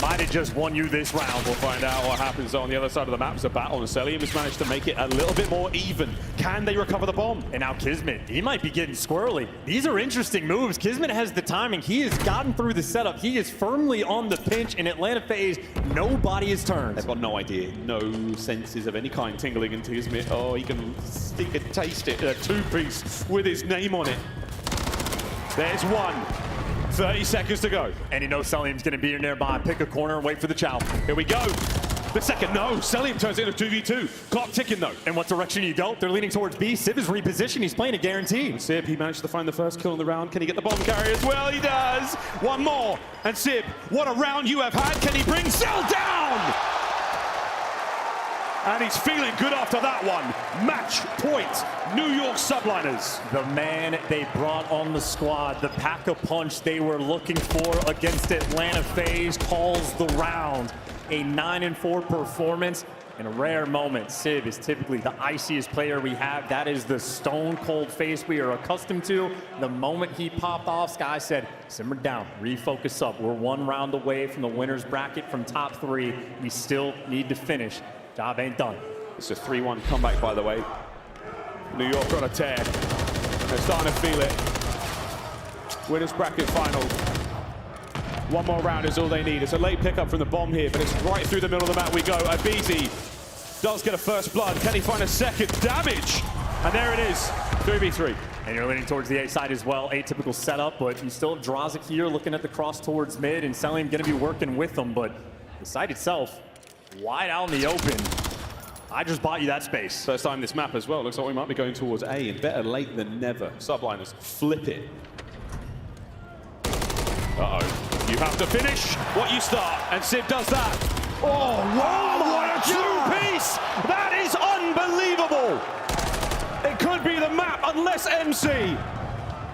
might have just won you this round. We'll find out what happens on the other side of the map. It's a battle, and Selim has managed to make it a little bit more even. Can they recover the bomb? And now Kismet, he might be getting squirrely. These are interesting moves. Kismet has the timing. He has gotten through the setup. He is firmly on the pinch. In Atlanta FaZe, nobody is turned. They've got no idea, no senses of any kind tingling into Kismet. Oh, he can taste it, a two-piece with his name on it. There's one. 30 seconds to go. And he knows Selim's going to be nearby. Pick a corner and wait for the chow. Here we go. The second, no. Selim turns it into 2v2. Clock ticking, though. And what direction you go? They're leaning towards B. Sib is repositioned. He's playing a guarantee. Sib, he managed to find the first kill in the round. Can he get the bomb carrier as well? He does. One more. And Sib, what a round you have had. Can he bring Cell down? And he's feeling good after that one. Match point, New York subliners. The man they brought on the squad, the pack-a-punch they were looking for against Atlanta FaZe, calls the round. A 9-4 performance in a rare moment. Sib is typically the iciest player we have. That is the stone-cold face we are accustomed to. The moment he popped off, Sky said, simmer down, refocus up. We're 1 round away from the winner's bracket from top 3. We still need to finish. Job ain't done. It's a 3-1 comeback, by the way. New York on a tear. They're starting to feel it. Winners bracket final. 1 more round is all they need. It's a late pickup from the bomb here, but it's right through the middle of the map we go. Abizi does get a first blood. Can he find a second? Damage! And there it is, 3v3. And you're leaning towards the A side as well. Atypical setup, but you still have Drazik here looking at the cross towards mid, and Selim going to be working with them, but the site itself, wide out in the open. I just bought you that space. First time this map as well. Looks like we might be going towards A, and better late than never. Subliners flip it. Uh-oh. You have to finish what you start, and Sib does that. Oh, wow, what a two-piece! That is unbelievable! It could be the map, unless MC.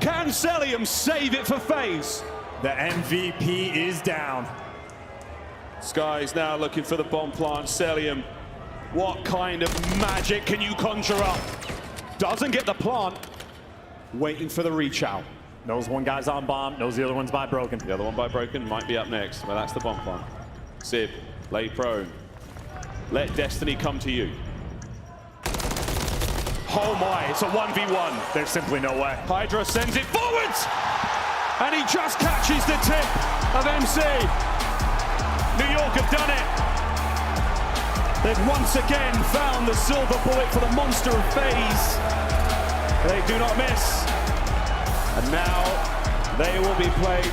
Can Selim save it for FaZe? The MVP is down. Sky's now looking for the bomb plant. Selim, what kind of magic can you conjure up? Doesn't get the plant. Waiting for the reach out. Knows one guy's on bomb, knows the other one's by broken. The other one by broken might be up next, but that's the bomb plant. Sib, lay prone. Let destiny come to you. Oh my, it's a 1v1. There's simply no way. Hydra sends it forwards! And he just catches the tip of MC. New York have done it. They've once again found the silver bullet for the monster of FaZe. They do not miss. And now they will be playing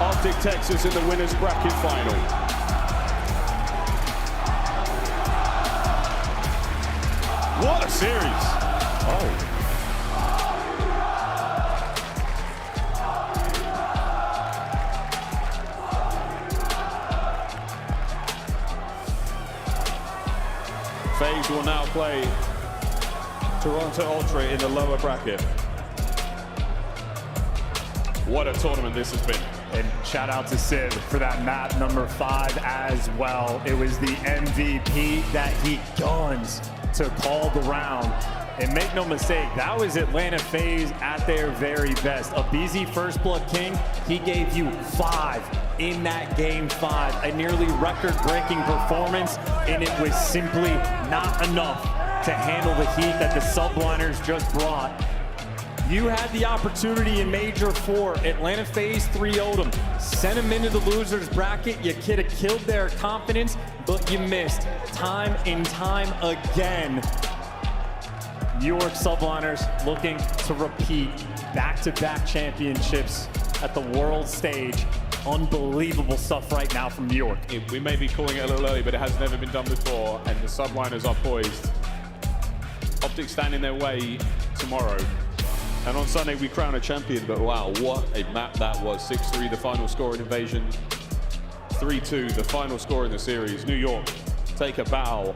Arctic Texas in the winners bracket final. What a series. Oh. FaZe will now play Toronto Ultra in the lower bracket. What a tournament this has been. And shout out to Sid for that map number 5 as well. It was the MVP that he guns to call the round. And make no mistake, that was Atlanta FaZe at their very best. A BZ First Blood King, he gave you 5 in that game 5. A nearly record-breaking performance, and it was simply not enough to handle the heat that the Subliners just brought. You had the opportunity in Major 4. Atlanta FaZe 3-0'd them. Sent them into the losers bracket. You could have killed their confidence, but you missed time and time again. New York Subliners looking to repeat back-to-back championships at the world stage. Unbelievable stuff right now from New York. We may be calling it a little early, but it has never been done before, and the Subliners are poised. Optic stand in their way tomorrow. And on Sunday, we crown a champion, but wow, what a map that was. 6-3, the final score in Invasion. 3-2, the final score in the series. New York, take a bow.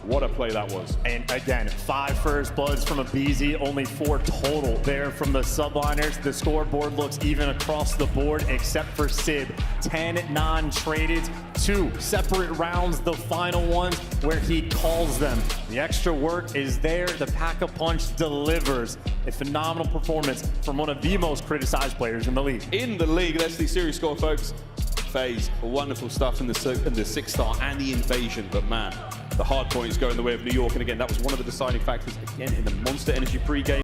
What a play that was. And again, 5 first bloods from a BZ, only 4 total there from the Subliners. The scoreboard looks even across the board, except for Sid. 10 non-traded, 2 separate rounds, the final ones where he calls them. The extra work is there. The Pack-a-Punch delivers. A phenomenal performance from one of the most criticized players in the league. In the league, that's the series score, folks. FaZe, wonderful stuff in the 6-star and the Invasion, but man, the Hardpoint is going the way of New York, and again, that was one of the deciding factors again in the Monster Energy pregame.